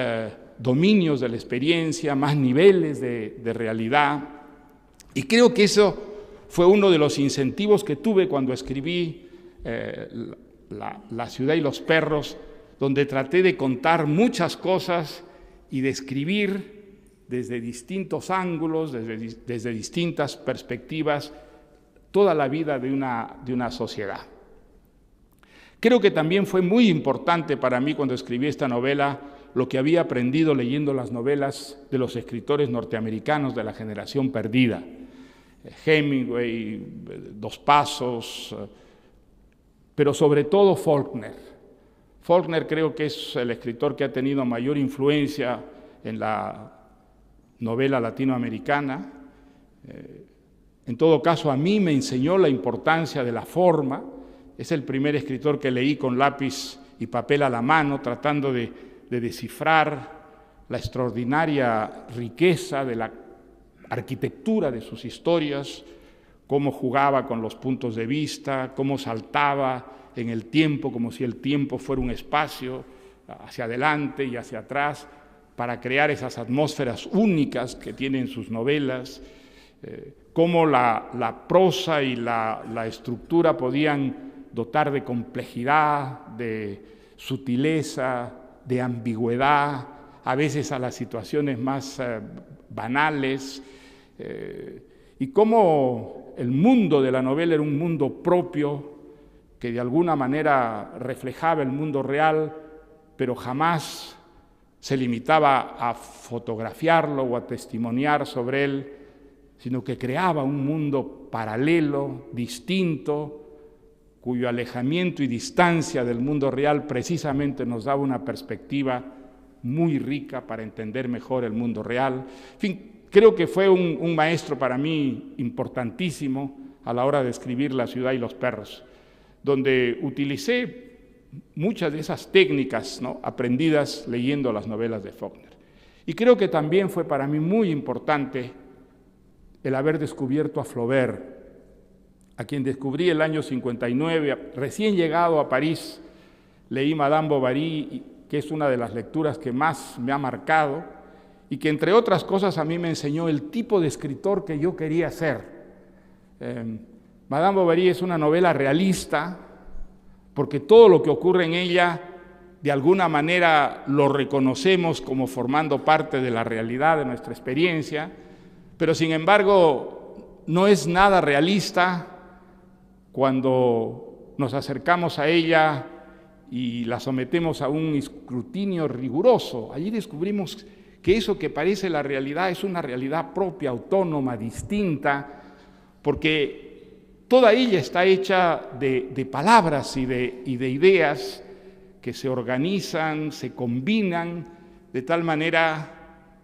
dominios de la experiencia, más niveles de realidad. Y creo que eso fue uno de los incentivos que tuve cuando escribí La ciudad y los perros, donde traté de contar muchas cosas y de escribir desde distintos ángulos, desde distintas perspectivas, toda la vida de una sociedad. Creo que también fue muy importante para mí cuando escribí esta novela lo que había aprendido leyendo las novelas de los escritores norteamericanos de la generación perdida. Hemingway, Dos Pasos, pero sobre todo Faulkner. Faulkner creo que es el escritor que ha tenido mayor influencia en la novela latinoamericana. En todo caso, a mí me enseñó la importancia de la forma. Es el primer escritor que leí con lápiz y papel a la mano, tratando de descifrar la extraordinaria riqueza de la arquitectura de sus historias, cómo jugaba con los puntos de vista, cómo saltaba en el tiempo, como si el tiempo fuera un espacio hacia adelante y hacia atrás, para crear esas atmósferas únicas que tienen sus novelas, cómo la prosa y la estructura podían dotar de complejidad, de sutileza, de ambigüedad, a veces a las situaciones más banales, y cómo el mundo de la novela era un mundo propio que de alguna manera reflejaba el mundo real, pero jamás se limitaba a fotografiarlo o a testimoniar sobre él, sino que creaba un mundo paralelo, distinto, cuyo alejamiento y distancia del mundo real precisamente nos daba una perspectiva muy rica para entender mejor el mundo real. En fin, creo que fue un maestro para mí importantísimo a la hora de escribir La ciudad y los perros, donde utilicé muchas de esas técnicas, ¿no?, aprendidas leyendo las novelas de Faulkner. Y creo que también fue para mí muy importante el haber descubierto a Flaubert, a quien descubrí el año 59, recién llegado a París. Leí Madame Bovary, que es una de las lecturas que más me ha marcado y que, entre otras cosas, a mí me enseñó el tipo de escritor que yo quería ser. Madame Bovary es una novela realista, porque todo lo que ocurre en ella, de alguna manera, lo reconocemos como formando parte de la realidad de nuestra experiencia, pero sin embargo no es nada realista cuando nos acercamos a ella y la sometemos a un escrutinio riguroso. Allí descubrimos que eso que parece la realidad es una realidad propia, autónoma, distinta, porque toda ella está hecha de palabras y de ideas que se organizan, se combinan de tal manera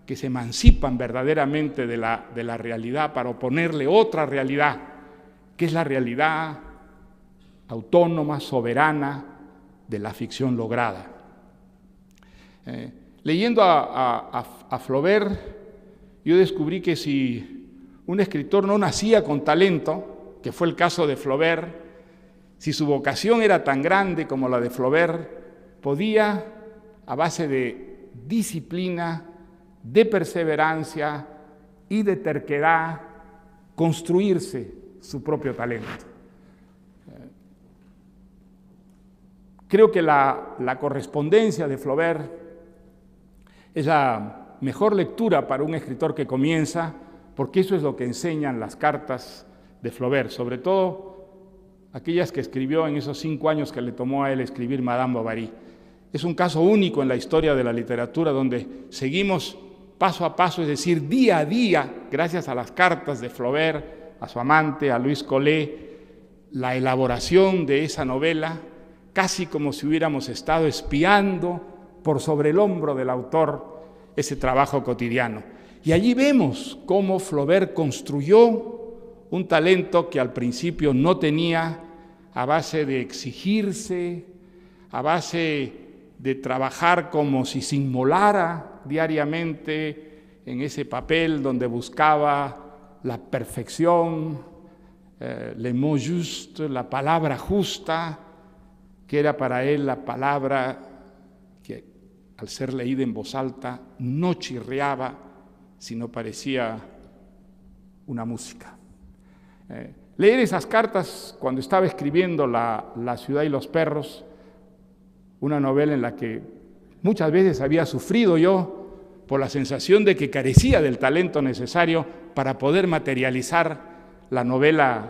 que se emancipan verdaderamente de la realidad para oponerle otra realidad, que es la realidad autónoma, soberana de la ficción lograda. Leyendo a Flaubert, yo descubrí que si un escritor no nacía con talento, que fue el caso de Flaubert, si su vocación era tan grande como la de Flaubert, podía, a base de disciplina, de perseverancia y de terquedad, construirse su propio talento. Creo que la correspondencia de Flaubert es la mejor lectura para un escritor que comienza, porque eso es lo que enseñan las cartas de Flaubert, sobre todo aquellas que escribió en esos 5 años que le tomó a él escribir Madame Bovary. Es un caso único en la historia de la literatura donde seguimos paso a paso, es decir, día a día, gracias a las cartas de Flaubert, a su amante, a Louise Collet, la elaboración de esa novela, casi como si hubiéramos estado espiando por sobre el hombro del autor ese trabajo cotidiano. Y allí vemos cómo Flaubert construyó un talento que al principio no tenía, a base de exigirse, a base de trabajar como si se inmolara diariamente en ese papel donde buscaba la perfección, le mot juste, la palabra justa, que era para él la palabra que al ser leída en voz alta no chirriaba, sino parecía una música. Leer esas cartas cuando estaba escribiendo La ciudad y los perros, una novela en la que muchas veces había sufrido yo por la sensación de que carecía del talento necesario para poder materializar la novela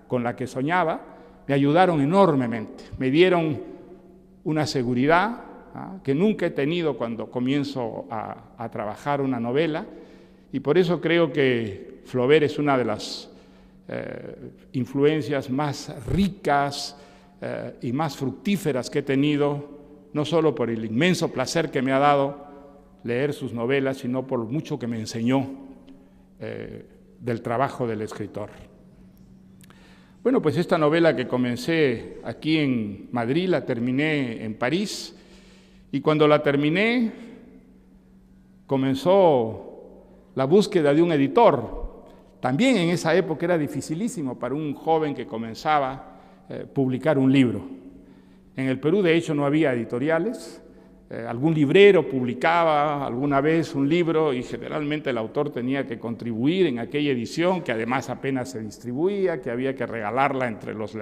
con la que soñaba, me ayudaron enormemente, me dieron una seguridad que nunca he tenido cuando comienzo a trabajar una novela, y por eso creo que Flaubert es una de las influencias más ricas y más fructíferas que he tenido, no solo por el inmenso placer que me ha dado leer sus novelas, sino por mucho que me enseñó del trabajo del escritor. Bueno, pues esta novela que comencé aquí en Madrid, la terminé en París, y cuando la terminé, comenzó la búsqueda de un editor. También en esa época era dificilísimo para un joven que comenzaba publicar un libro. En el Perú, de hecho, no había editoriales. Algún librero publicaba alguna vez un libro y generalmente el autor tenía que contribuir en aquella edición, que además apenas se distribuía, que había que regalarla entre los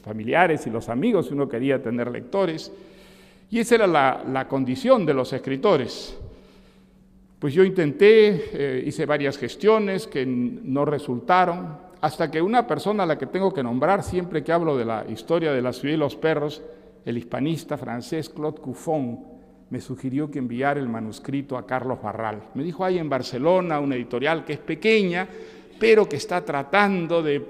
familiares y los amigos si uno quería tener lectores. Y esa era la condición de los escritores. Pues yo intenté, hice varias gestiones que no resultaron, hasta que una persona a la que tengo que nombrar siempre que hablo de la historia de La ciudad y los perros, el hispanista francés Claude Cuffon, me sugirió que enviara el manuscrito a Carlos Barral. Me dijo, hay en Barcelona una editorial que es pequeña, pero que está tratando de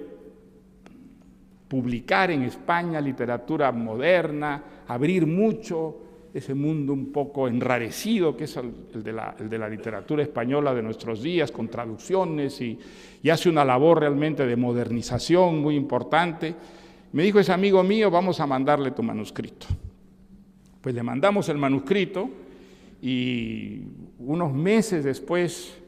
publicar en España literatura moderna, abrir mucho ese mundo un poco enrarecido que es el de la literatura española de nuestros días, con traducciones, y hace una labor realmente de modernización muy importante. Me dijo ese amigo mío, vamos a mandarle tu manuscrito. Pues le mandamos el manuscrito y unos meses después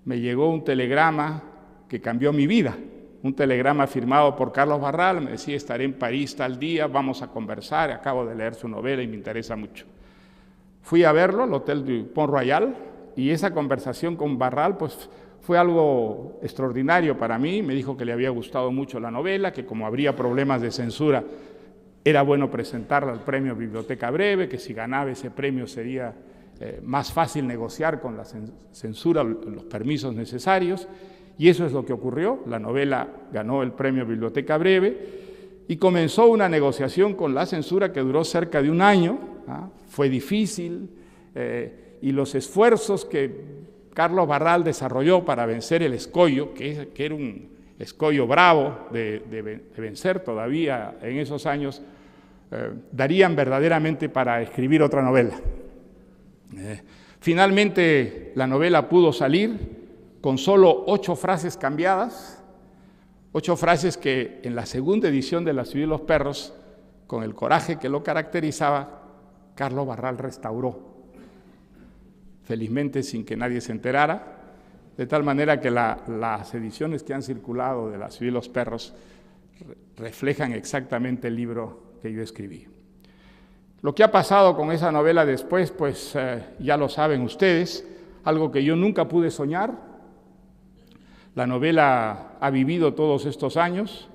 me llegó un telegrama que cambió mi vida. Un telegrama firmado por Carlos Barral, me decía, estaré en París tal día, vamos a conversar, acabo de leer su novela y me interesa mucho. Fui a verlo al Hotel du Pont Royal y esa conversación con Barral pues fue algo extraordinario para mí. Me dijo que le había gustado mucho la novela, que como habría problemas de censura era bueno presentarla al premio Biblioteca Breve, que si ganaba ese premio sería más fácil negociar con la censura los permisos necesarios. Y eso es lo que ocurrió. La novela ganó el premio Biblioteca Breve y comenzó una negociación con la censura que duró cerca de un año. Fue difícil y los esfuerzos que Carlos Barral desarrolló para vencer el escollo, que era un escollo bravo de vencer todavía en esos años, darían verdaderamente para escribir otra novela. Finalmente la novela pudo salir con solo 8 frases cambiadas, 8 frases que en la segunda edición de La ciudad y los perros, con el coraje que lo caracterizaba, Carlos Barral restauró, felizmente sin que nadie se enterara, de tal manera que las ediciones que han circulado de La ciudad y los perros reflejan exactamente el libro que yo escribí. Lo que ha pasado con esa novela después, pues ya lo saben ustedes, algo que yo nunca pude soñar. La novela ha vivido todos estos años,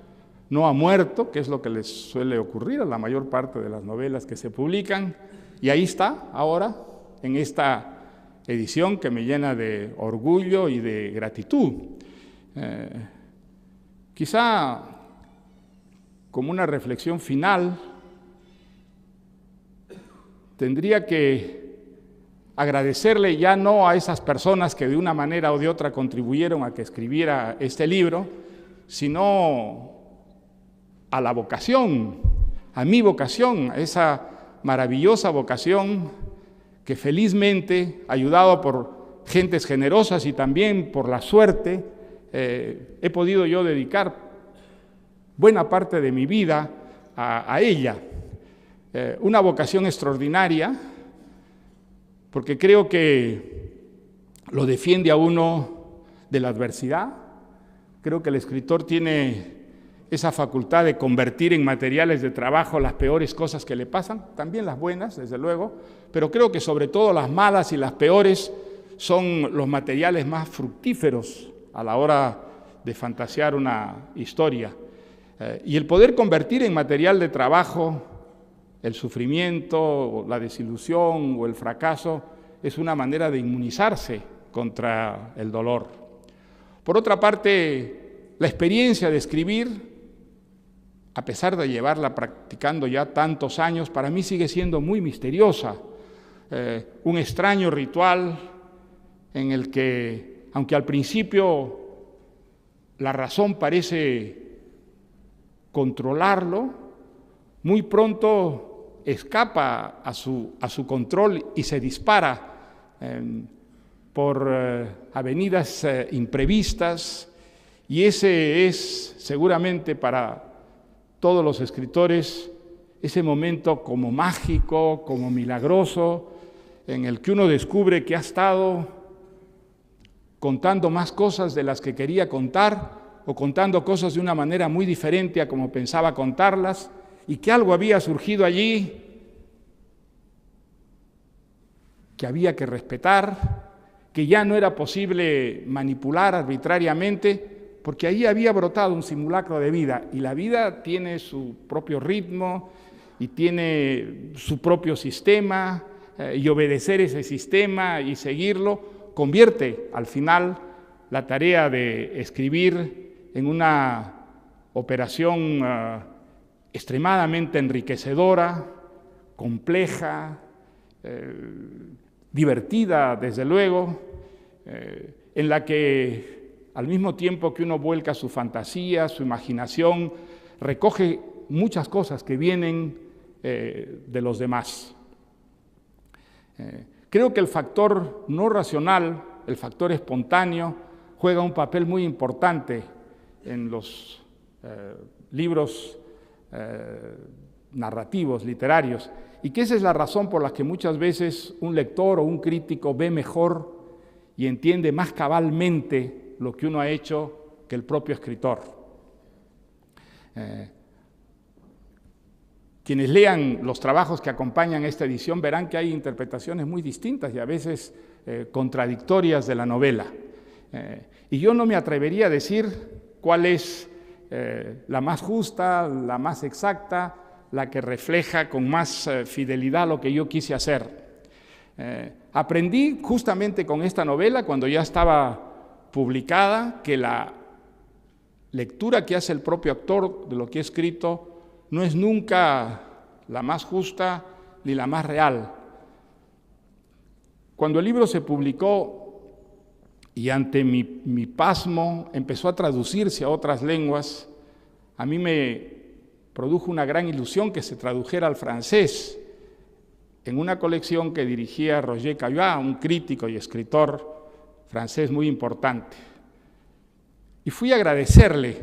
no ha muerto, que es lo que les suele ocurrir a la mayor parte de las novelas que se publican, y ahí está ahora, en esta edición que me llena de orgullo y de gratitud. Quizá como una reflexión final, tendría que agradecerle ya no a esas personas que de una manera o de otra contribuyeron a que escribiera este libro, sino a la vocación, a mi vocación, a esa maravillosa vocación que felizmente, ayudado por gentes generosas y también por la suerte, he podido yo dedicar buena parte de mi vida a ella. Una vocación extraordinaria, porque creo que lo defiende a uno de la adversidad. Creo que el escritor tiene esa facultad de convertir en materiales de trabajo las peores cosas que le pasan, también las buenas, desde luego, pero creo que sobre todo las malas y las peores son los materiales más fructíferos a la hora de fantasear una historia. Y el poder convertir en material de trabajo el sufrimiento, la desilusión o el fracaso es una manera de inmunizarse contra el dolor. Por otra parte, la experiencia de escribir, a pesar de llevarla practicando ya tantos años, para mí sigue siendo muy misteriosa. Un extraño ritual en el que, aunque al principio la razón parece controlarlo, muy pronto escapa a su control y se dispara por avenidas imprevistas, y ese es seguramente para todos los escritores ese momento como mágico, como milagroso, en el que uno descubre que ha estado contando más cosas de las que quería contar, o contando cosas de una manera muy diferente a como pensaba contarlas, y que algo había surgido allí que había que respetar, que ya no era posible manipular arbitrariamente, porque ahí había brotado un simulacro de vida, y la vida tiene su propio ritmo y tiene su propio sistema, y obedecer ese sistema y seguirlo convierte al final la tarea de escribir en una operación extremadamente enriquecedora, compleja, divertida, desde luego, en la que al mismo tiempo que uno vuelca su fantasía, su imaginación, recoge muchas cosas que vienen de los demás. Creo que el factor no racional, el factor espontáneo, juega un papel muy importante en los libros narrativos, literarios, y que esa es la razón por la que muchas veces un lector o un crítico ve mejor y entiende más cabalmente lo que uno ha hecho que el propio escritor. Quienes lean los trabajos que acompañan esta edición verán que hay interpretaciones muy distintas y a veces contradictorias de la novela. Y yo no me atrevería a decir cuál es la más justa, la más exacta, la que refleja con más fidelidad lo que yo quise hacer. Aprendí justamente con esta novela, cuando ya estaba publicada, que la lectura que hace el propio autor de lo que he escrito no es nunca la más justa ni la más real. Cuando el libro se publicó y ante mi pasmo empezó a traducirse a otras lenguas, a mí me produjo una gran ilusión que se tradujera al francés en una colección que dirigía Roger Caillois, un crítico y escritor francés muy importante. Y fui a agradecerle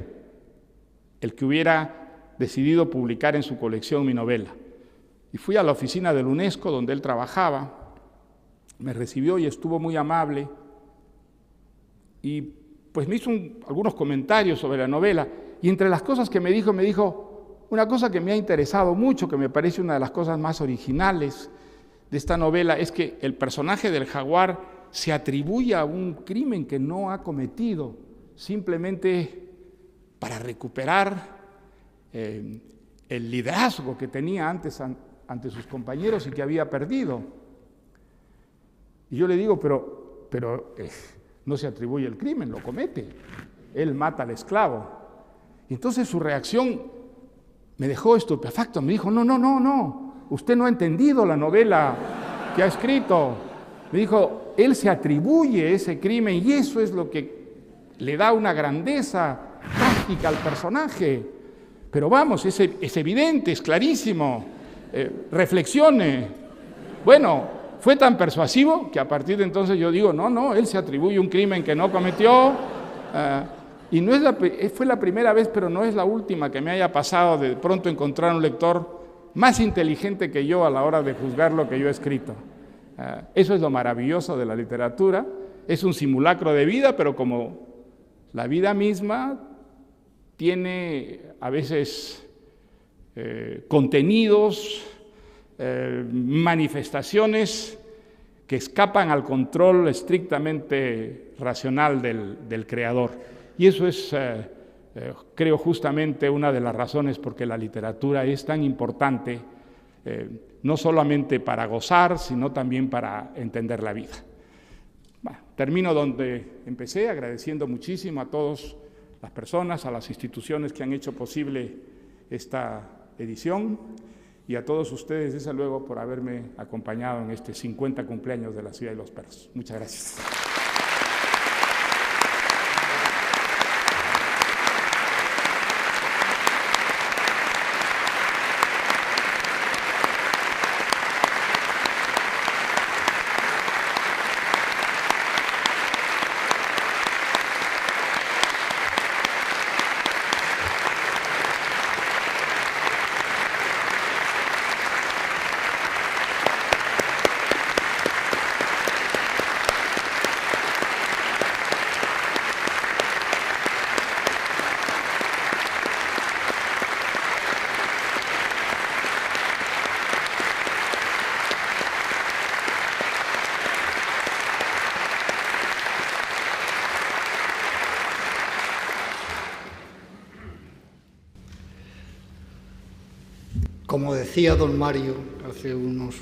el que hubiera decidido publicar en su colección mi novela. Y fui a la oficina del UNESCO donde él trabajaba, me recibió y estuvo muy amable, y pues me hizo algunos comentarios sobre la novela, y entre las cosas que me dijo una cosa que me ha interesado mucho, que me parece una de las cosas más originales de esta novela, es que el personaje del jaguar se atribuye a un crimen que no ha cometido, simplemente para recuperar el liderazgo que tenía antes ante sus compañeros y que había perdido. Y yo le digo, pero no se atribuye el crimen, lo comete. Él mata al esclavo. Y entonces su reacción me dejó estupefacto. Me dijo, no, usted no ha entendido la novela que ha escrito. Me dijo, él se atribuye ese crimen y eso es lo que le da una grandeza trágica al personaje. Pero vamos, es evidente, es clarísimo. Reflexione. Bueno, fue tan persuasivo que a partir de entonces yo digo, no, él se atribuye un crimen que no cometió, y no fue la primera vez, pero no es la última que me haya pasado de pronto encontrar un lector más inteligente que yo a la hora de juzgar lo que yo he escrito. Eso es lo maravilloso de la literatura, es un simulacro de vida, pero como la vida misma tiene a veces contenidos, manifestaciones que escapan al control estrictamente racional del creador. Y eso es, creo, justamente una de las razones por qué la literatura es tan importante, no solamente para gozar, sino también para entender la vida. Bueno, termino donde empecé, agradeciendo muchísimo a todas las personas, a las instituciones que han hecho posible esta edición, y a todos ustedes, desde luego, por haberme acompañado en este 50 cumpleaños de la Ciudad de los Perros. Muchas gracias. Como decía don Mario hace unos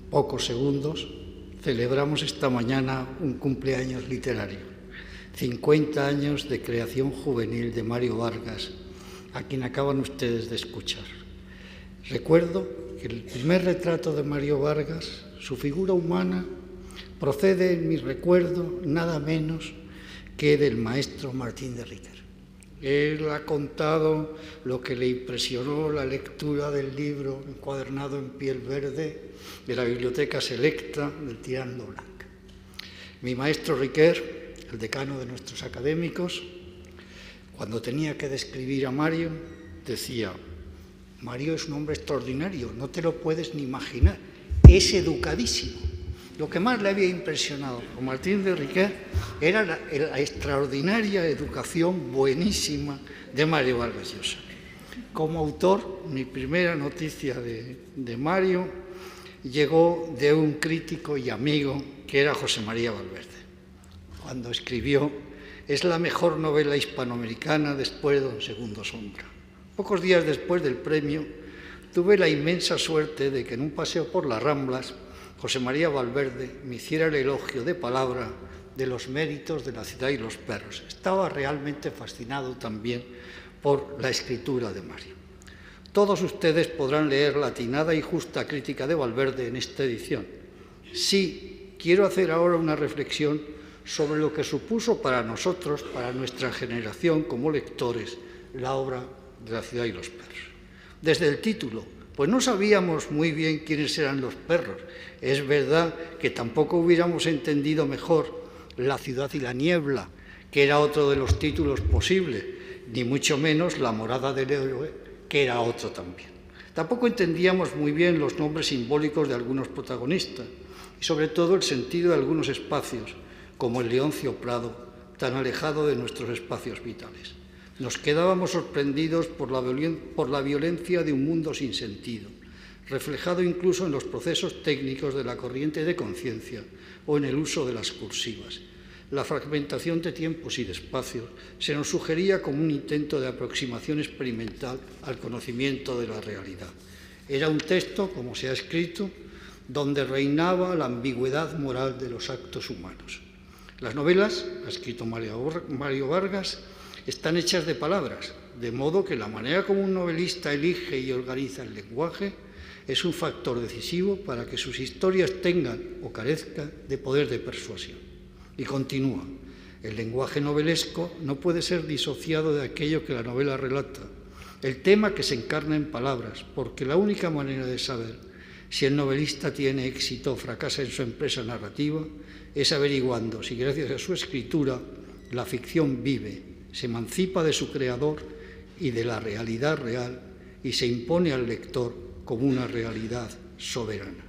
pocos segundos, celebramos esta mañana un cumpleaños literario, 50 años de creación juvenil de Mario Vargas, a quien acaban ustedes de escuchar. Recuerdo que el primer retrato de Mario Vargas, su figura humana, procede en mi recuerdo nada menos que del maestro Martín de Riquer. Él ha contado lo que le impresionó la lectura del libro encuadernado en piel verde de la Biblioteca Selecta del Tirando Blanc. Mi maestro Riquer, el decano de nuestros académicos, cuando tenía que describir a Mario, decía: Mario es un hombre extraordinario, no te lo puedes ni imaginar, es educadísimo. Lo que más le había impresionado a Martín de Riquer era la extraordinaria educación buenísima de Mario Vargas Llosa. Como autor, mi primera noticia de Mario llegó de un crítico y amigo que era José María Valverde, cuando escribió: es la mejor novela hispanoamericana después de Don Segundo Sombra. Pocos días después del premio, tuve la inmensa suerte de que en un paseo por las Ramblas, José María Valverde me hiciera el elogio de palabra de los méritos de La Ciudad y los Perros. Estaba realmente fascinado también por la escritura de Mario. Todos ustedes podrán leer la atinada y justa crítica de Valverde en esta edición. Sí, quiero hacer ahora una reflexión sobre lo que supuso para nosotros, para nuestra generación como lectores, la obra de La Ciudad y los Perros. Desde el título, pues no sabíamos muy bien quiénes eran los perros. Es verdad que tampoco hubiéramos entendido mejor La ciudad y la niebla, que era otro de los títulos posibles, ni mucho menos La morada del héroe, que era otro también. Tampoco entendíamos muy bien los nombres simbólicos de algunos protagonistas y sobre todo el sentido de algunos espacios, como el Leoncio Prado, tan alejado de nuestros espacios vitales. Nos quedábamos sorprendidos por la violencia de un mundo sin sentido, reflejado incluso en los procesos técnicos de la corriente de conciencia o en el uso de las cursivas. La fragmentación de tiempos y de espacios se nos sugería como un intento de aproximación experimental al conocimiento de la realidad. Era un texto, como se ha escrito, donde reinaba la ambigüedad moral de los actos humanos. Las novelas, ha escrito Mario Vargas, están hechas de palabras, de modo que la manera como un novelista elige y organiza el lenguaje es un factor decisivo para que sus historias tengan o carezcan de poder de persuasión. Y continúa: el lenguaje novelesco no puede ser disociado de aquello que la novela relata, el tema que se encarna en palabras, porque la única manera de saber Si el novelista tiene éxito o fracasa en su empresa narrativa, es averiguando si gracias a su escritura la ficción vive, se emancipa de su creador y de la realidad real y se impone al lector como una realidad soberana.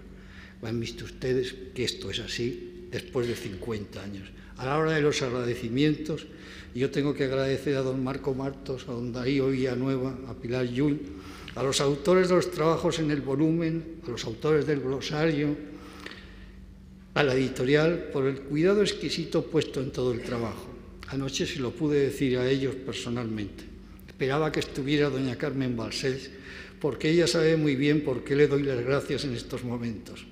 Han visto ustedes que esto es así después de 50 años. A la hora de los agradecimientos, yo tengo que agradecer a don Marco Martos, a don Darío Villanueva, a Pilar Llull, a los autores de los trabajos en el volumen, a los autores del glosario, a la editorial, por el cuidado exquisito puesto en todo el trabajo. Anoche se lo pude decir a ellos personalmente. Esperaba que estuviera doña Carmen Balcells, porque ella sabe muy bien por qué le doy las gracias en estos momentos.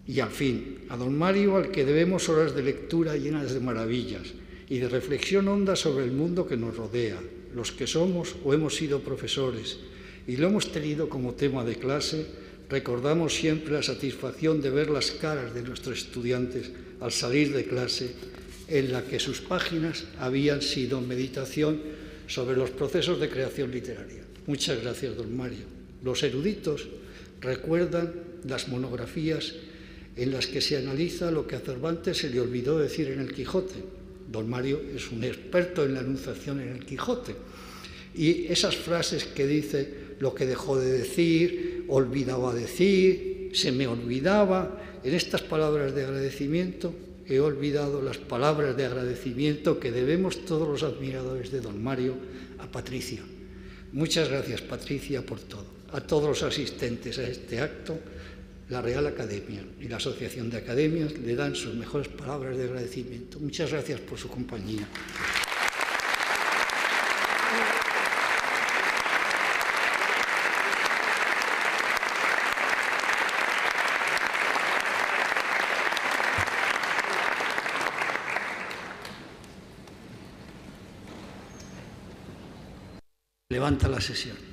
Y al fin, a don Mario, al que debemos horas de lectura llenas de maravillas y de reflexión honda sobre el mundo que nos rodea, los que somos o hemos sido profesores y lo hemos tenido como tema de clase, recordamos siempre la satisfacción de ver las caras de nuestros estudiantes al salir de clase, en la que sus páginas habían sido meditación sobre los procesos de creación literaria. Muchas gracias, don Mario. Los eruditos recuerdan las monografías en las que se analiza lo que a Cervantes se le olvidó decir en el Quijote. Don Mario es un experto en la enunciación en el Quijote. Y esas frases que dice lo que dejó de decir, olvidaba decir, se me olvidaba, en estas palabras de agradecimiento he olvidado las palabras de agradecimiento que debemos todos los admiradores de don Mario a Patricia. Muchas gracias, Patricia, por todo. A todos los asistentes a este acto, la Real Academia y la Asociación de Academias le dan sus mejores palabras de agradecimiento. Muchas gracias por su compañía. Levanta la sesión.